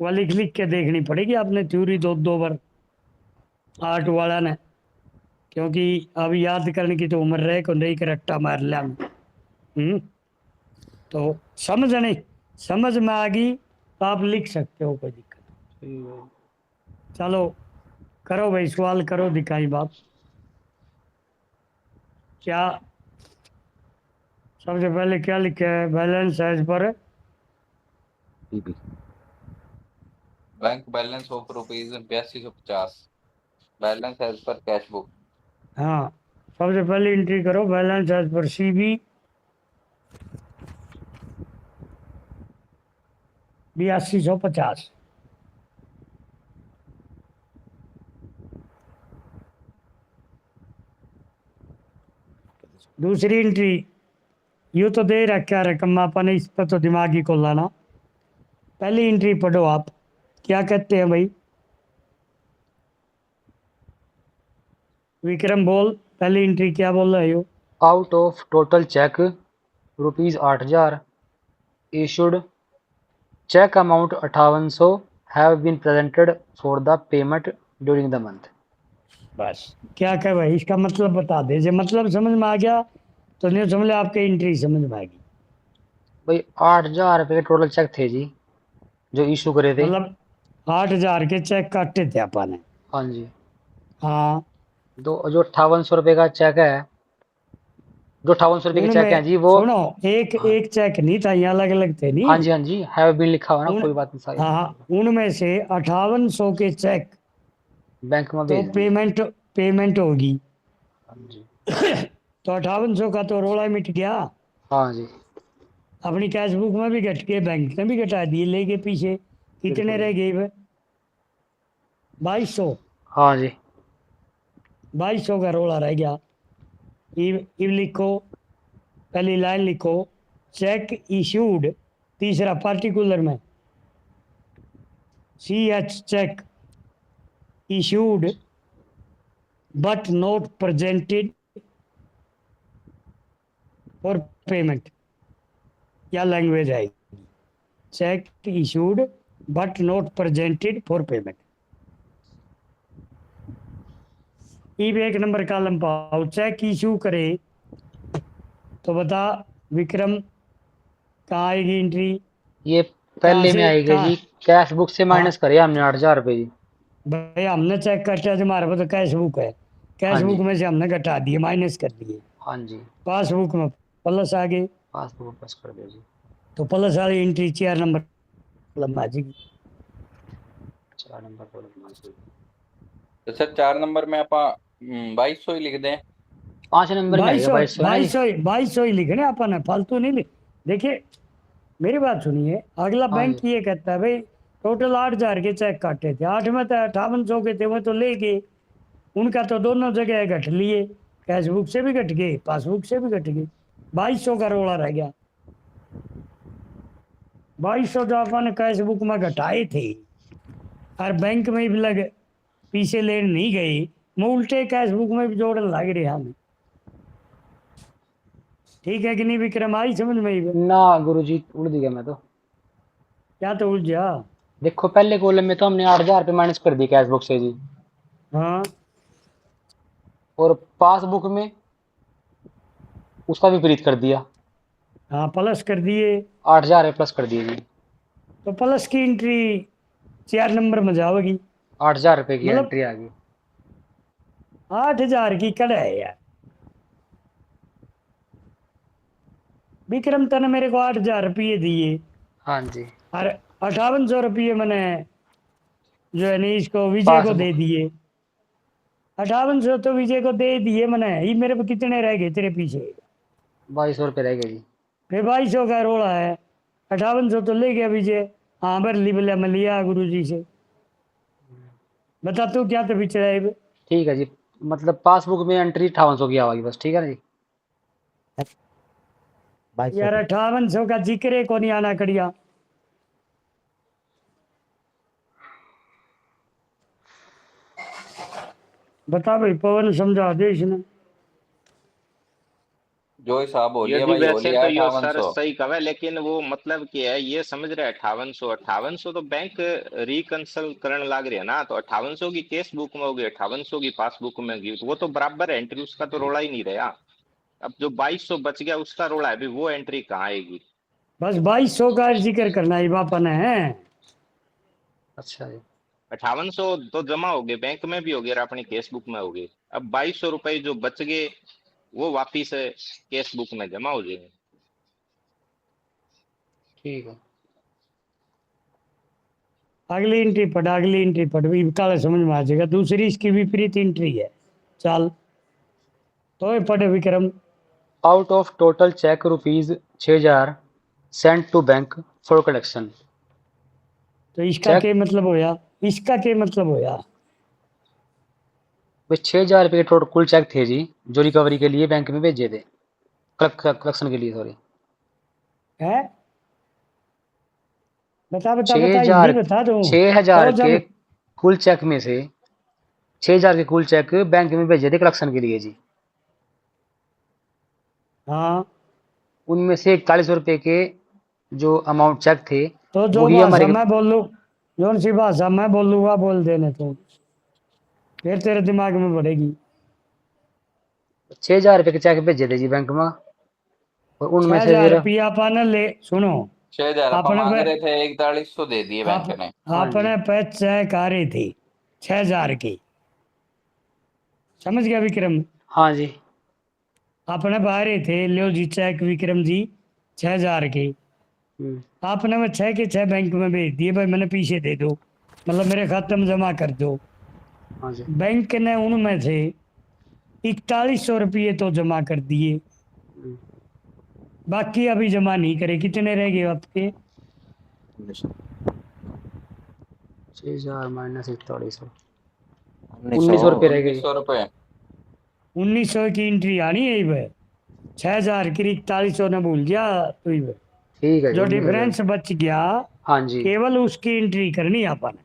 वह लिख लिख के देखनी पड़ेगी आपने थ्योरी 2 बार आर्ट वाला ने, क्योंकि अब याद करने की तो उम्र रहे को नहीं, करट्टा मार लिया हम। तो समझ नहीं, समझ में आ गई तो आप लिख सकते हो, कोई दिक्कत ठीक है। नहीं। चलो करो भाई सवाल करो, दिखाई बाप क्या। सबसे पहले क्या लिखा है, balance as per bank balance of ₹8250, balance as per cash book. हाँ सबसे पहले एंट्री करो बैलेंस एज पर CB 8250। दूसरी एंट्री यूँ तो दे रखा है रकम, अपन इस पर तो दिमाग ही को लाना। पहली एंट्री पढ़ो आप, क्या कहते हैं भाई विक्रम बोल, पहली एंट्री क्या बोल रहे हो? Out of total cheque ₹8,000 issued, check amount 5800 have been presented for the payment during the month। बस क्या कह भाई, इसका मतलब बता दे, जो मतलब समझ में आ गया तो नहीं समझ ले आपके एंट्री समझ में आएगी। भाई 8,000 रुपए के टोटल चेक थे जी जो इशू करे थे। मतलब 8,000 के चेक काटे थे अपन ने। हाँ जी, हाँ जो 5800 रुपए का चेक है, जो 5800 रुपए के चेक उनमें हैं जी वो। सुनो, एक हाँ एक चेक नहीं था, ये अलग अलग थे हाँ नहीं। जी हाँ जी, हैव बीन लिखा हुआ ना, उन कोई बात नहीं सारी। हाँ उनमें से 5800 के चेक बैंक में तो भेज दिए। पेमेंट होगी। हाँ जी तो 5800 का तो रोड़ा मिट गया, हाँ जी अपनी कैश बुक में भी घट के बैंक ने भी घटा दिए, ले गए पीछे, कितने बिल्कुल। रह गए 2200। हाँ जी 2200 का रोड़ा रह गया। इव लिखो, पहली लाइन लिखो, चेक इशूड, तीसरा पार्टिकुलर में CH check issued but not presented for payment, क्या लैंग्वेज आएगी, check issued but not presented for payment. एक नंबर कॉलम पाओ, चेक इशू करे तो बता विक्रम कहाँ आएगी एंट्री, ये कहाँ पहले में से आएगी कहाँ? जी, कैश बुक से हाँ माइनस करे हमने 8,000 रुपए जी। भाई हमने चेक काटा जो हमारे पास तो कैश बुक है, कैश हाँ बुक जी में से हमने घटा दिए, माइनस कर दिए, हाँ जी, पासबुक में प्लस आ गए, पासबुक प्लस कर दो जी। तो प्लस वाली एंट्री 4 नंबर लंबा जाएगी। 4 नंबर कॉलम। तो सर 4 नंबर में आप 2200 ही लिख दें। 5 नंबर में आएगा 2200 ना जी। 2200 ही लिखने अपन है, फालतू नहीं लिख। देखिए मेरी बात सुनिए, अगला हाँ बैंक जी ये कहता है भाई टोटल 8,000 के चेक काटे थे, 8 में तो 5800 के थे वो तो ले गए, उनका तो दोनों जगह घट लिए, कैश बुक से भी घट गए पासबुक से भी घट गए, 2200 का रोड़ा रह गया। 2200 तो अपन कैश बुक में घटाए थे और बैंक में भी लग पीछे लेन नहीं गए, मैं उल्टे कैश बुक में भी जोड़न लग रहा हमें। ठीक है कि नहीं विक्रम, आई समझ में? ही ना गुरुजी उड़ दिया मैं तो। क्या तो उलझा? देखो पहले कॉलम में तो हमने 8000 रुपये माइनस कर दी कैश बुक से जी, हाँ और पासबुक में उसका विपरीत कर दिया, हाँ प्लस कर दिए 8000 प्लस कर दिए जी। तो प्लस की एंट्री 4 नंबर में जाओगी। 8000 रुपये की मतलब- एंट्री आ गई। 8000 की कड़ है यार विक्रम, तने मेरे को 8000 रुपये दिए हाँ जी। और 5800 रुपये मैंने जो है नहीं इसको विजय को पासबुक। दे दिए। 5800 तो विजय को दे दिए मैंने, ये मेरे पे कितने रह गए तेरे पीछे? 2200 रुपये रह गए जी। फिर 2200 का रोड़ा है, 5800 तो ले गया विजय। हाँ भरली बोले मैं लिया गुरु जी से। बता तू क्या तो पिछड़ा है? ठीक है जी, मतलब पासबुक में एंट्री 5800 की आवागी बस, ठीक है ना जी। 2200 यार 5800 का जिक्र है, को नहीं आना कड़िया। बता भाई पवन, समझा दे इसने। जो हिसाब हो ये लिया जी भाई, हो वैसे लिया तो यो सर 5800। सही कहा, लेकिन वो मतलब क्या है ये समझ रहे 5800 तो बैंक रिकंसल करने लग रहे हैं ना, तो 5800 की केस बुक में होगी, 5800 की पासबुक में होगी, तो वो तो बराबर है एंट्री, उसका तो रोड़ा ही नहीं रहा। अब जो 2200 बच गया उसका रोड़ा है, अभी वो एंट्री कहाँ आएगी? बस 2200 का जिक्र करना है बापा ने है। अच्छा जी। 5800 तो जमा हो गए, बैंक में भी हो गए और अपनी केस बुक में हो गए। अब 2200 रुपए जो बच गए वो वापिस केस बुक में जमा हो जाएंगे। ठीक है। अगली एंट्री पढ़, अगली एंट्री पढ़, भी काले समझ में आ जाएगा। दूसरी इसकी विपरीत एंट्री है। चल तो ये पढ़ Vikram. Out of total cheque rupees 6000 sent to bank for collection. तो इसका चेक क्या मतलब होया? इसका क्या मतलब होया? वे 6000 रुपये के टोटल कुल चेक थे जी, जो रिकवरी के लिए बैंक में भेजे थे, कलेक्शन के लिए सॉरी। है बता बता बता, 6000 हिंदी बता दो। 6000 तो के जब कुल चेक में से 6000 के कुल चेक बैंक में भेजे थे कलेक्शन के लिए जी। हाँ उनमें से 4100 रुपये के जो अमाउंट चेक थे तो जो वही भाषा हमारे मैं बोलूँ, जोन सी भाषा मैं बोलूँगा बोल देने, तो फिर तेरे दिमाग में बढ़ेगी। 6000 रुपये के चेक भेजे थे जी बैंक में, और उनमें से 6000 फिर रुपया अपन ले, सुनो 6000 आप अपने मांग पे रहे थे, 4100 दे दिए बैंक ने। हाँ जी। अपने पे चेक आ रही थी 6000 की, समझ गया विक्रम? हाँ जी। अपने बाहर थे, लो जी चेक विक्रम जी 6000 के। आपने मैं 6 के 6 बैंक में भेज दिए, भाई मैंने पीछे दे दो, मतलब मेरे खाते में जमा कर दो। हाँ जी। बैंक ने उनमें से 4100 रुपये तो जमा कर दिए, बाकी अभी जमा नहीं करे। कितने रह गए आपके? 6000 माइनस 4100 1900 1900 रुपये रह गए। 1900 रुपए। 1900 की एंट्री आनी है भाई। 6000 की 4100 ने भूल गया तो ही भाई। ठीक है जो जी। डिफरेंस बच गया हाँ जी। केवल उसकी एंट्री करनी है अपन।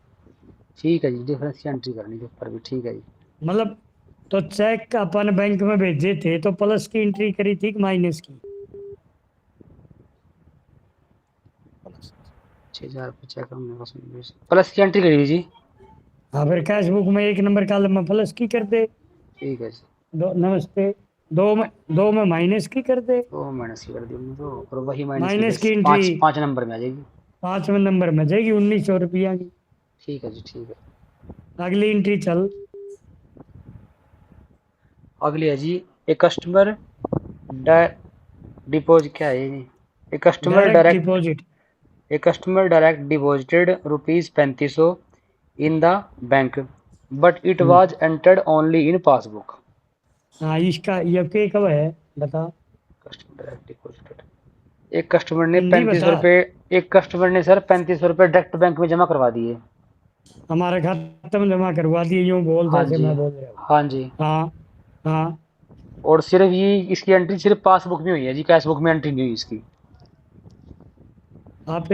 ठीक है जी, डिफरेंस की एंट्री करनी थी ऊपर भी, ठीक है जी। मतलब तो चेक अपन बैंक में भेजे थे तो प्लस की एंट्री करी थी कि माइनस की? 6000 रुपये चेक हमने प्लस की एंट्री करी जी। हाँ फिर कैश बुक में 1 नंबर कॉलम में प्लस की कर दे। ठीक है जी। नमस्ते। दो में माइनस की कर दे। तो माइनस की कर दी हमने तो, और वही माइनस की की एंट्री 5 नंबर में आ जाएगी। 5वें नंबर में जाएगी 1900 रुपया की। ठीक है जी। ठीक है। अगली एंट्री चल। अगली है जी, ए कस्टमर डिपॉजिट, क्या है ये जी? A customer direct direct deposit. A customer direct deposited rupees 3500 in the bank, but it was entered only in passbook. हाँ इसका ये के कब है बता? Customer direct deposited. एक कस्टमर ने हिंदी 3500 बता। रुपये, एक कस्टमर ने सर 3500 रुपये डायरेक्ट बैंक में जमा करवा दिए। हमारे खाते में जमा करवा दिए, यूँ बोल हाँ जैसे जी। मैं बोल रहा हूँ। हाँ जी। हाँ हाँ और सिर्फ ये इसकी एंट्री सिर्फ पासबुक में हुई है जी, कैश बुक में एंट्री नहीं हुई इसकी। आप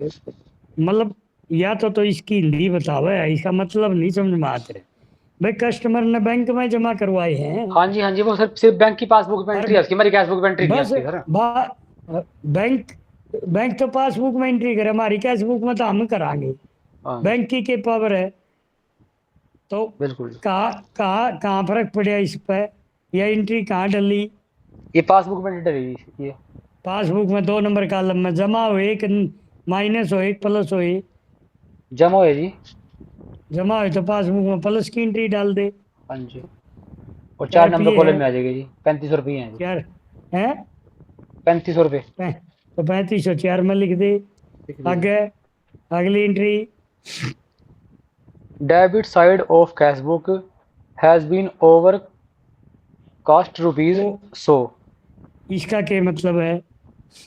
मतलब या तो इसकी हिंदी बताओ है, इसका मतलब नहीं समझ में आते रहे भाई। कस्टमर ने बैंक में जमा करवाए हैं, हाँ जी, वो सर सिर्फ बैंक की पासबुक में एंट्री है उसकी, हमारी कैश बुक में एंट्री नहीं है बस उसकी सर। बैंक बैंक तो पासबुक में एंट्री करे, हमारी कैश बुक में तो हम कराएंगे। हाँ बैंक की के पावर है, तो बिल्कुल। कहाँ फर्क पड़ा इस पे, या एंट्री कहाँ डली? ये पासबुक में एंट्री है ये। पासबुक में 2 नंबर कॉलम में जमा हो, एक माइनस हो, एक प्लस हो। जमा हो जी। जमा हो तो पासबुक में प्लस की एंट्री डाल दे। हाँ जी, और क्या 4 नंबर रुपये कॉलम है? में आ जाएगा जी। 3500 रुपये हैं जी। क्या है? 3500 रुपये। तो 3504 में लिख दे। आगे अगली entry, debit side of cash book has been overcast rupees वो- 100। इसका क्या मतलब है?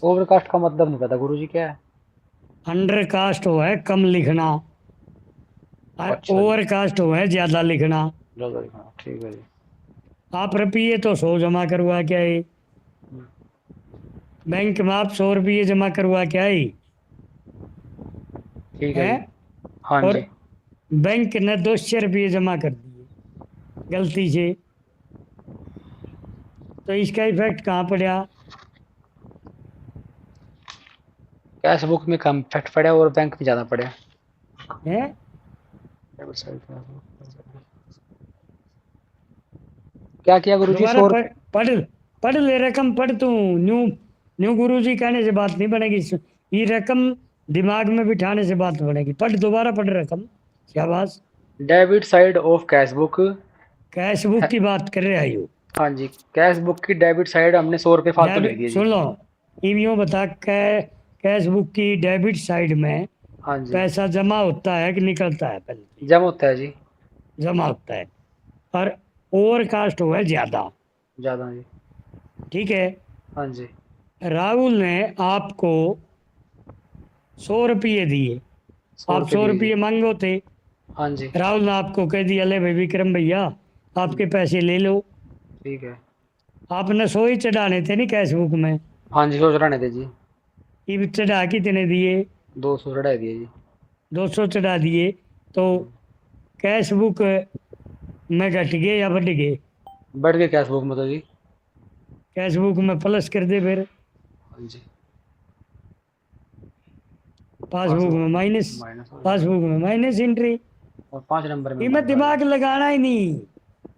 ओवर कास्ट का मतलब नहीं पता गुरुजी क्या है। अंडर कास्ट हो है कम लिखना, और अच्छा जी। ओवर कास्ट हो है ज्यादा लिखना। ज़्यादा लिखना, ठीक है जी। आप रुपये तो 100 जमा करवा क्या है, बैंक में आप 100 रुपये जमा करवा क्या है, ठीक है हैं? जी। हाँ और जी। बैंक ने 200 रुपये जमा कर दिए गलती से, तो इसका इफेक्ट कहाँ पड़ा? कैश बुक में कम इफेक्ट पड़ा और बैंक में ज़्यादा पड़ा। है क्या किया गुरुजी? दोबारा 100। पढ़ ले रकम, पढ़ तू। न्यू न्यू गुरुजी कहने से बात नहीं बनेगी, ये रकम दिमाग में बिठाने से बात बनेगी। पढ़, दोबारा पढ़ रकम। शाबाश। Debit side of cash book. Cash book की बात कर रहे हो? हाँ जी, कैश बुक की डेबिट साइड हमने 100 रुपये फालतू लिख दिए जी। सुन लो, यूँ बता, कैश बुक की डेबिट साइड में हाँ जी, पैसा जमा होता है कि निकलता है? पहले जमा होता है जी। जमा होता है, और ओवर कास्ट हुआ है ज्यादा, ज़्यादा जी। ठीक है। हाँ जी। राहुल ने आपको 100 रुपये दिए, 100 आप 100 दिए रुपये जी। मांगो थे, हाँ जी, राहुल ने आपको कह दिया, ले भाई विक्रम भैया आपके पैसे ले लो। ठीक है। आपने 100 ही चढ़ाने थे नहीं कैश बुक में, हाँ जी, 100 चढ़ाने थे जी। ये चढ़ा कितने दिए? 200 चढ़ा दिए जी। 200 चढ़ा दिए, तो कैश बुक में घट गए या बढ़ गए? बढ़ गए कैश बुक में तो जी। कैश बुक में प्लस कर दे, फिर हाँ जी। पासबुक में माइनस, माइनस हो गया। पासबुक में माइनस एंट्री। और 5 नंबर में इनमें दिमाग लगाना ही नहीं,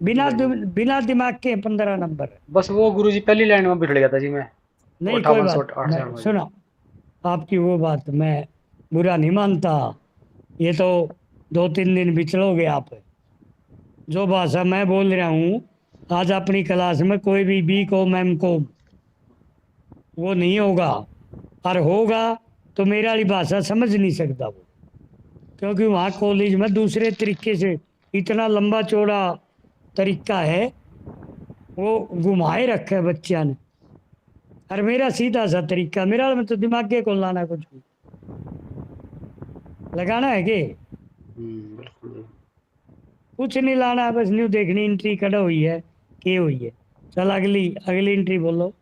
बिना ठीक है बिना दिमाग के 15 नंबर। बस वो गुरुजी पहली लाइन में बिगड़ गया था जी मैं। नहीं कोई 5800 बात, मैं सुना आपकी वो बात मैं बुरा नहीं मानता, ये तो 2-3 दिन बिचलोगे आप। जो भाषा मैं बोल रहा हूँ आज अपनी क्लास में कोई भी बी को मैम को वो नहीं होगा, और होगा तो मेरा वाली भाषा समझ नहीं सकता वो, क्योंकि वहाँ कॉलेज में दूसरे तरीके से इतना लंबा चौड़ा तरीका है, वो घुमाए रखा है बच्चा ने, और मेरा सीधा सा तरीका, मेरा में तो दिमाग के को लाना कुछ भी लगाना है कि बिल्कुल जी। कुछ नहीं लाना है, बस न्यू देखनी एंट्री कड़ा हुई है के हुई है। चल अगली अगली एंट्री बोलो।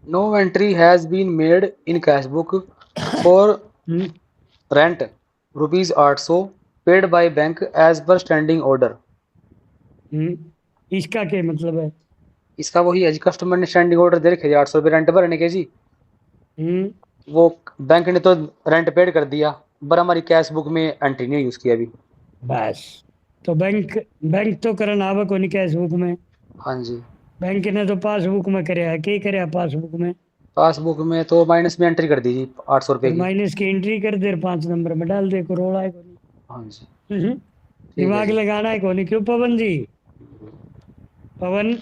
No entry has been made in cash book for hmm, rent rupees 800 paid by bank as per standing order. इसका क्या मतलब है? इसका वही है जी, कस्टमर ने स्टैंडिंग ऑर्डर दे रखे 800 रुपये रेंट भरने के जी। हम्म, वो बैंक ने तो रेंट पेड कर दिया, पर हमारी कैश बुक में एंट्री नहीं यूज किया अभी। बस तो बैंक बैंक तो करना आवक होनी कैश बुक में, हाँ जी। बैंक ने तो पासबुक में कराया है, क्या कराया पासबुक में? पासबुक में तो माइनस में एंट्री कर दी जी 800 रुपये फिर की। माइनस की एंट्री कर दे, 5 नंबर में डाल दे, करोड़ आए को नहीं। हाँ जी। दिमाग जी। लगाना है कौन, क्यों पवन जी? पवन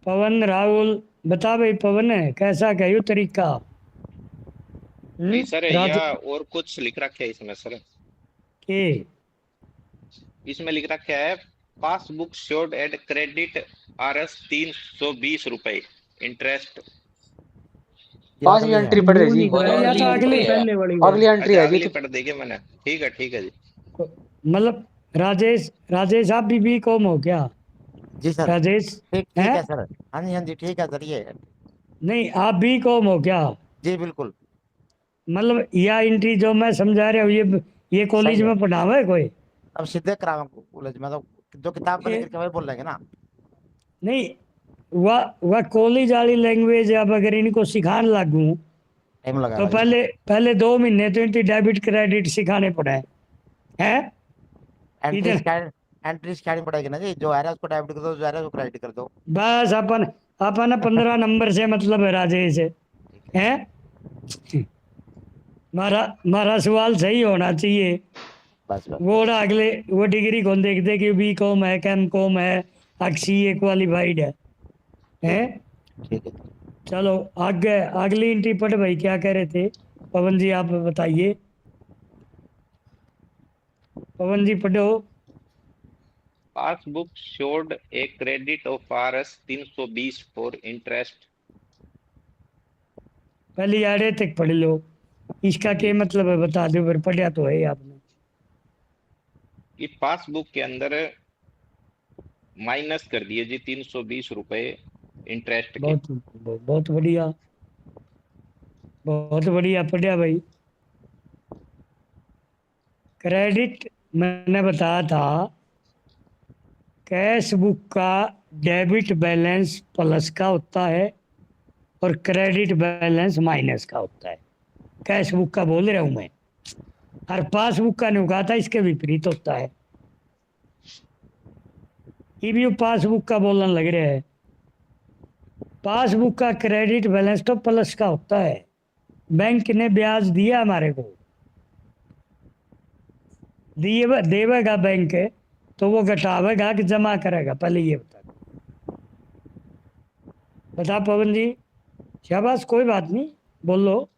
पवन राहुल बता भाई, पवन है कैसा कहो तरीका? नहीं सर, राज या और कुछ लिख रखा है इसमें सर। के इसमें लिख रखा है passbook showed at credit RS 320 रुपए इंटरेस्ट। 5वीं एंट्री पड़ रही जी। या तो अगली पहले वाली अगली एंट्री है जी। अगली पढ़ देंगे मैंने। ठीक है जी। मतलब राजेश आप भी कॉम हो क्या? जी सर। राजेश ठीक हैं? है सर। हाँ जी ठीक है सर। ये नहीं आप भी कॉम हो क्या? जी बिल्कुल मतलब यह एंट्री जो मैं समझा रहा हूँ ये कॉलेज सही है। में पढ़ावा है कोई? अब सीधे करावा कॉलेज में, तो जो किताब में ये- लिख के वही बोल रहे ना। नहीं, वह कॉलेज वाली लैंग्वेज अब अगर इनको सिखाने लगूं टाइम तो लगेगा जी। पहले पहले 2 महीने तो इनकी डेबिट क्रेडिट सिखाने पड़े हैं। एंट्री इधर स्कैन, एंट्री स्कैनिंग पड़ेगी ना जी, जो आ रहा है उसको डेबिट कर दो, जो आ रहा है उसको क्रेडिट कर दो। बस अपन अपन 15 नंबर से मतलब है राजेश ठीक है। हैं। मारा मारा सवाल सही होना चाहिए। बस बस वो बस। ना अगले वो डिग्री कौन देखते कि बी कॉम है, कैम कॉम है, सीए क्वालिफाइड है हैं। ठीक है। चलो आगे अगली एंट्री पढ़ भाई, क्या कह रहे थे पवन जी, आप बताइए। पवन जी पढ़ो। Passbook showed a credit of RS 320 for interest. पहले आड़े तक पढ़ लो, इसका क्या मतलब है बता दो, फिर पढ़ा तो है आपने। कि पासबुक के अंदर माइनस कर दिए जी 320 रुपए इंटरेस्ट के। बहुत बढ़िया, बहुत बढ़िया पढ़ा भाई। क्रेडिट मैंने बताया था, कैश बुक का डेबिट बैलेंस प्लस का होता है और क्रेडिट बैलेंस माइनस का होता है। कैश बुक का बोल रहा हूं मैं, और पासबुक का नहीं कहा था, इसके विपरीत होता है। ये भी पासबुक का बोलने लग रहा है। पासबुक का क्रेडिट बैलेंस तो प्लस का होता है। बैंक ने ब्याज दिया हमारे को, दिए देवेगा बैंक, तो वो घटावेगा कि जमा करेगा, पहले ये बता पवन जी। शाबाश, कोई बात नहीं, बोलो।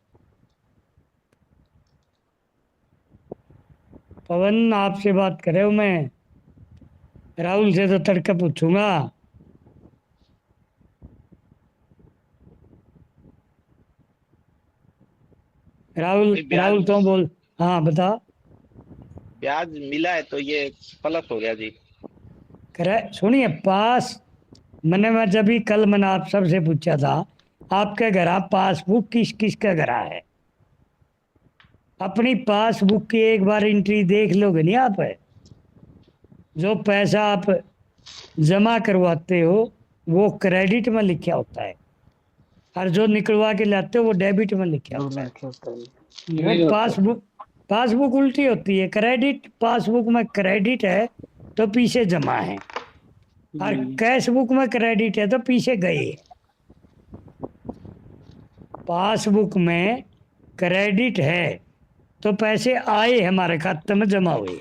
पवन आपसे बात कर रहा हूं मैं, राहुल से तो तड़के पूछूंगा। राहुल ये ब्याज, राहुल तो बोल। हाँ बता। ब्याज मिला है तो ये प्लस हो गया जी। करे सुनिए, पास मैं जब भी कल मैंने आप सबसे पूछा था, आपके घर पासबुक किस किस का घर है? अपनी पासबुक की एक बार एंट्री देख लोगे नहीं आप? जो पैसा आप जमा करवाते हो वो क्रेडिट में लिखा होता है, और जो निकलवा के लाते हो वो डेबिट में लिखा होता है। वो पासबुक उल्टी होती है। क्रेडिट पासबुक में क्रेडिट है तो पीछे जमा है, और कैश बुक में क्रेडिट है तो पीछे गए। पासबुक में क्रेडिट है तो पैसे आए हमारे खाते में जमा हुए,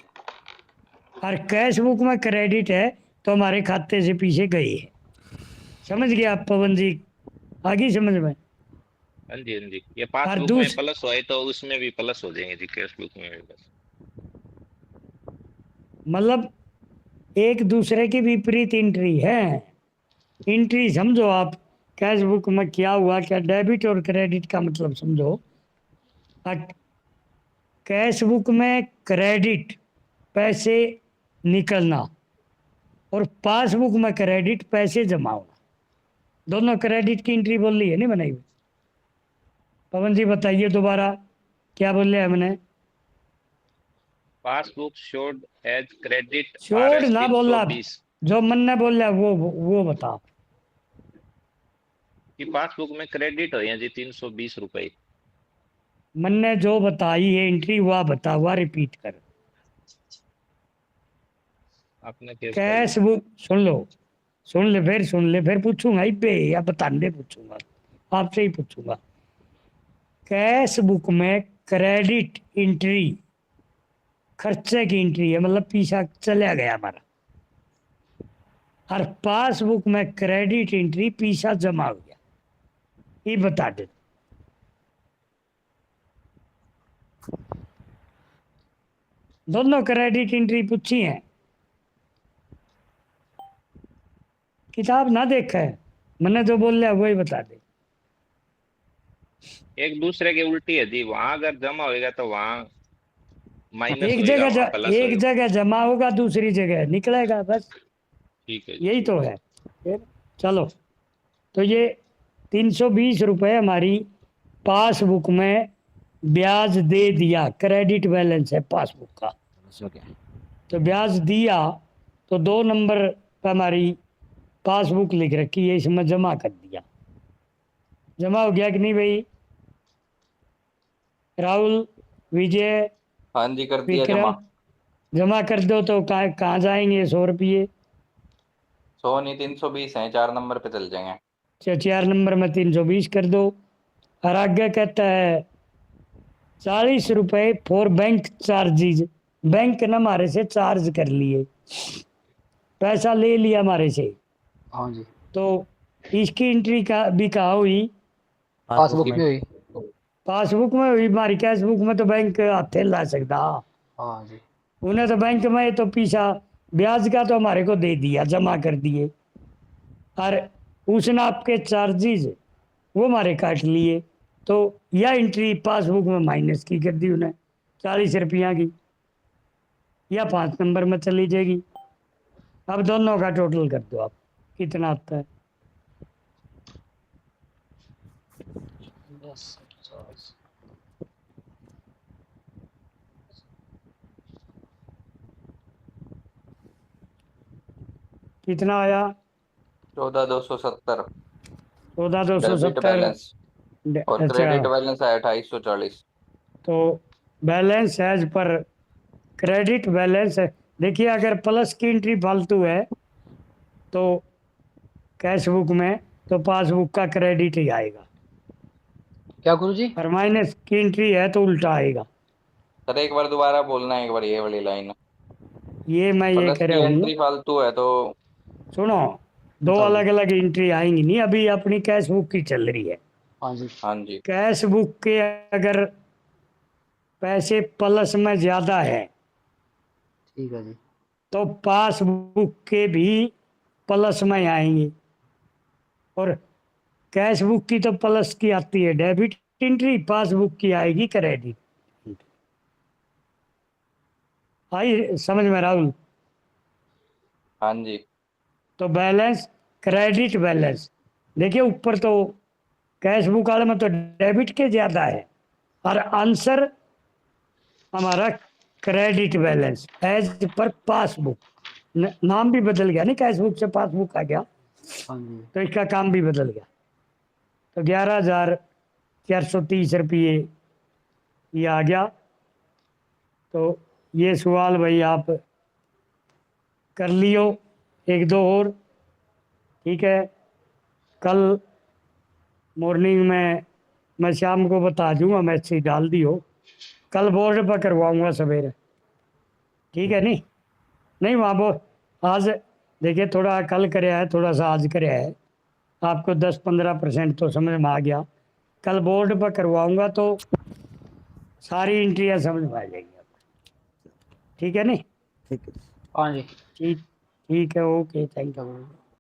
और कैश बुक में क्रेडिट है तो हमारे खाते से पीछे गए। समझ गए आप पवन जी? आगे समझ में? हाँ जी हाँ जी, ये और पासबुक में प्लस होए तो उसमें भी प्लस हो जाएंगे जी, कैश बुक में भी बस। मतलब एक दूसरे की विपरीत एंट्री है। एंट्री समझो आप, कैश बुक में क्या हुआ, क्या डेबिट और क्रेडिट का मतलब समझो। कैश बुक में क्रेडिट पैसे निकलना, और पासबुक में क्रेडिट पैसे जमा होना। दोनों क्रेडिट की एंट्री बोल ली है नहीं बनाई हुई? पवन जी बताइए दोबारा, क्या बोले हमने? पासबुक शोड एज क्रेडिट छोड़ आरएस ना बोला, 320। जो मन ने बोला वो बता। कि पासबुक में क्रेडिट हो जी 320 रुपए। मन ने जो बताई है एंट्री, वह बता, हुआ रिपीट कर। आपने कैश कैश बुक सुन लो, सुन ले, फिर पूछूंगा इबे या बताने पूछूंगा, आपसे ही पूछूंगा। कैश बुक में क्रेडिट एंट्री खर्चे की एंट्री है, मतलब पीछा चला गया हमारा, और पासबुक में क्रेडिट एंट्री पीछा जमा हो गया। ये बता दे। दोनों क्रेडिट एंट्री पूछी है, किताब ना देखा है, मैंने जो बोल लिया वही बता दे। एक दूसरे के उल्टी है जी, वहां अगर जमा होएगा तो वहां माइनस एक होएगा, वहां प्लस एक होएगा। जगह जमा होगा, दूसरी जगह निकलेगा, बस ठीक है यही जी। तो है। फिर चलो, तो ये 320 रुपये हमारी पासबुक में ब्याज दे दिया, क्रेडिट बैलेंस है पासबुक का, तो ब्याज दिया तो 2 नंबर पर हमारी पासबुक लिख रखी है, इसमें जमा कर दिया। जमा हो गया कि नहीं भाई? राहुल, विजय, हाँ जी, कर दिया जमा। विक्रम, जमा कर दो तो कहाँ जाएंगे 100 रुपये? 100 नहीं 320 है, 4 नंबर पे चल जाएंगे। 4 नंबर में 320 कर दो। और आगे कहता है 40 रुपए फॉर बैंक चार्जेज, बैंक ने हमारे से चार्ज कर लिए, पैसा ले लिया हमारे से, हाँ जी, तो इसकी एंट्री का भी कहा हुई? पासबुक में हुई। पासबुक में हुई। हमारी कैशबुक में तो बैंक हाथे ला सकता, हाँ जी, उन्हें तो बैंक में तो पीछा ब्याज का तो हमारे को दे दिया, जमा कर दिए, और उसने आपके चार्जेस वो हमारे काट लिए, तो यह एंट्री पासबुक में माइनस की कर दी उन्हें 40 रुपया की, या 5 नंबर में चली जाएगी। अब दोनों का टोटल कर दो आप, कितना आता है? कितना आया? 14270 डेबिट 14270। बैलेंस, और अच्छा, क्रेडिट बैलेंस है 2840। तो balance as per credit balance है। देखिए अगर प्लस की एंट्री फालतू है तो कैश बुक में, तो पासबुक का क्रेडिट ही आएगा, क्या गुरुजी? और माइनस की एंट्री है तो उल्टा आएगा। सर एक बार दोबारा बोलना है, एक बार ये वाली लाइन। ये मैं ये प्लस कह की रहा हूँ, एंट्री फालतू है तो सुनो, 2 बताओ। अलग अलग एंट्री आएंगी नहीं, अभी अपनी कैश बुक की चल रही है। हाँ जी, हाँ जी, कैश बुक के अगर पैसे प्लस में ज़्यादा है ठीक है जी, तो पासबुक के भी प्लस में आएंगे, और कैश बुक की तो प्लस की आती है डेबिट एंट्री, पासबुक की आएगी क्रेडिट। आई समझ में राहुल? हाँ जी, तो बैलेंस, क्रेडिट बैलेंस, देखिए ऊपर तो कैश बुक वाले में तो डेबिट के ज़्यादा है, और आंसर हमारा credit balance as per passbook. नाम भी बदल गया, नहीं कैश बुक से पासबुक आ गया, हाँ जी, तो इसका काम भी बदल गया। तो 11,430 रुपये ये आ गया। तो ये सवाल भाई आप कर लियो, 1-2 और, ठीक है। कल मॉर्निंग में मैं शाम को बता दूंगा, मैसेज डाल दियो, कल बोर्ड पर करवाऊंगा सवेरे, ठीक है? नहीं नहीं वहाँ वो आज देखिए थोड़ा कल कराया है, थोड़ा सा आज कराया है, आपको 10-15% तो समझ में आ गया। कल बोर्ड पर करवाऊंगा तो सारी एंट्रियाँ समझ में आ जाएगी आपको, ठीक है? नहीं ठीक है। हाँ जी। ठीक, ठीक है, ओके, थैंक यू।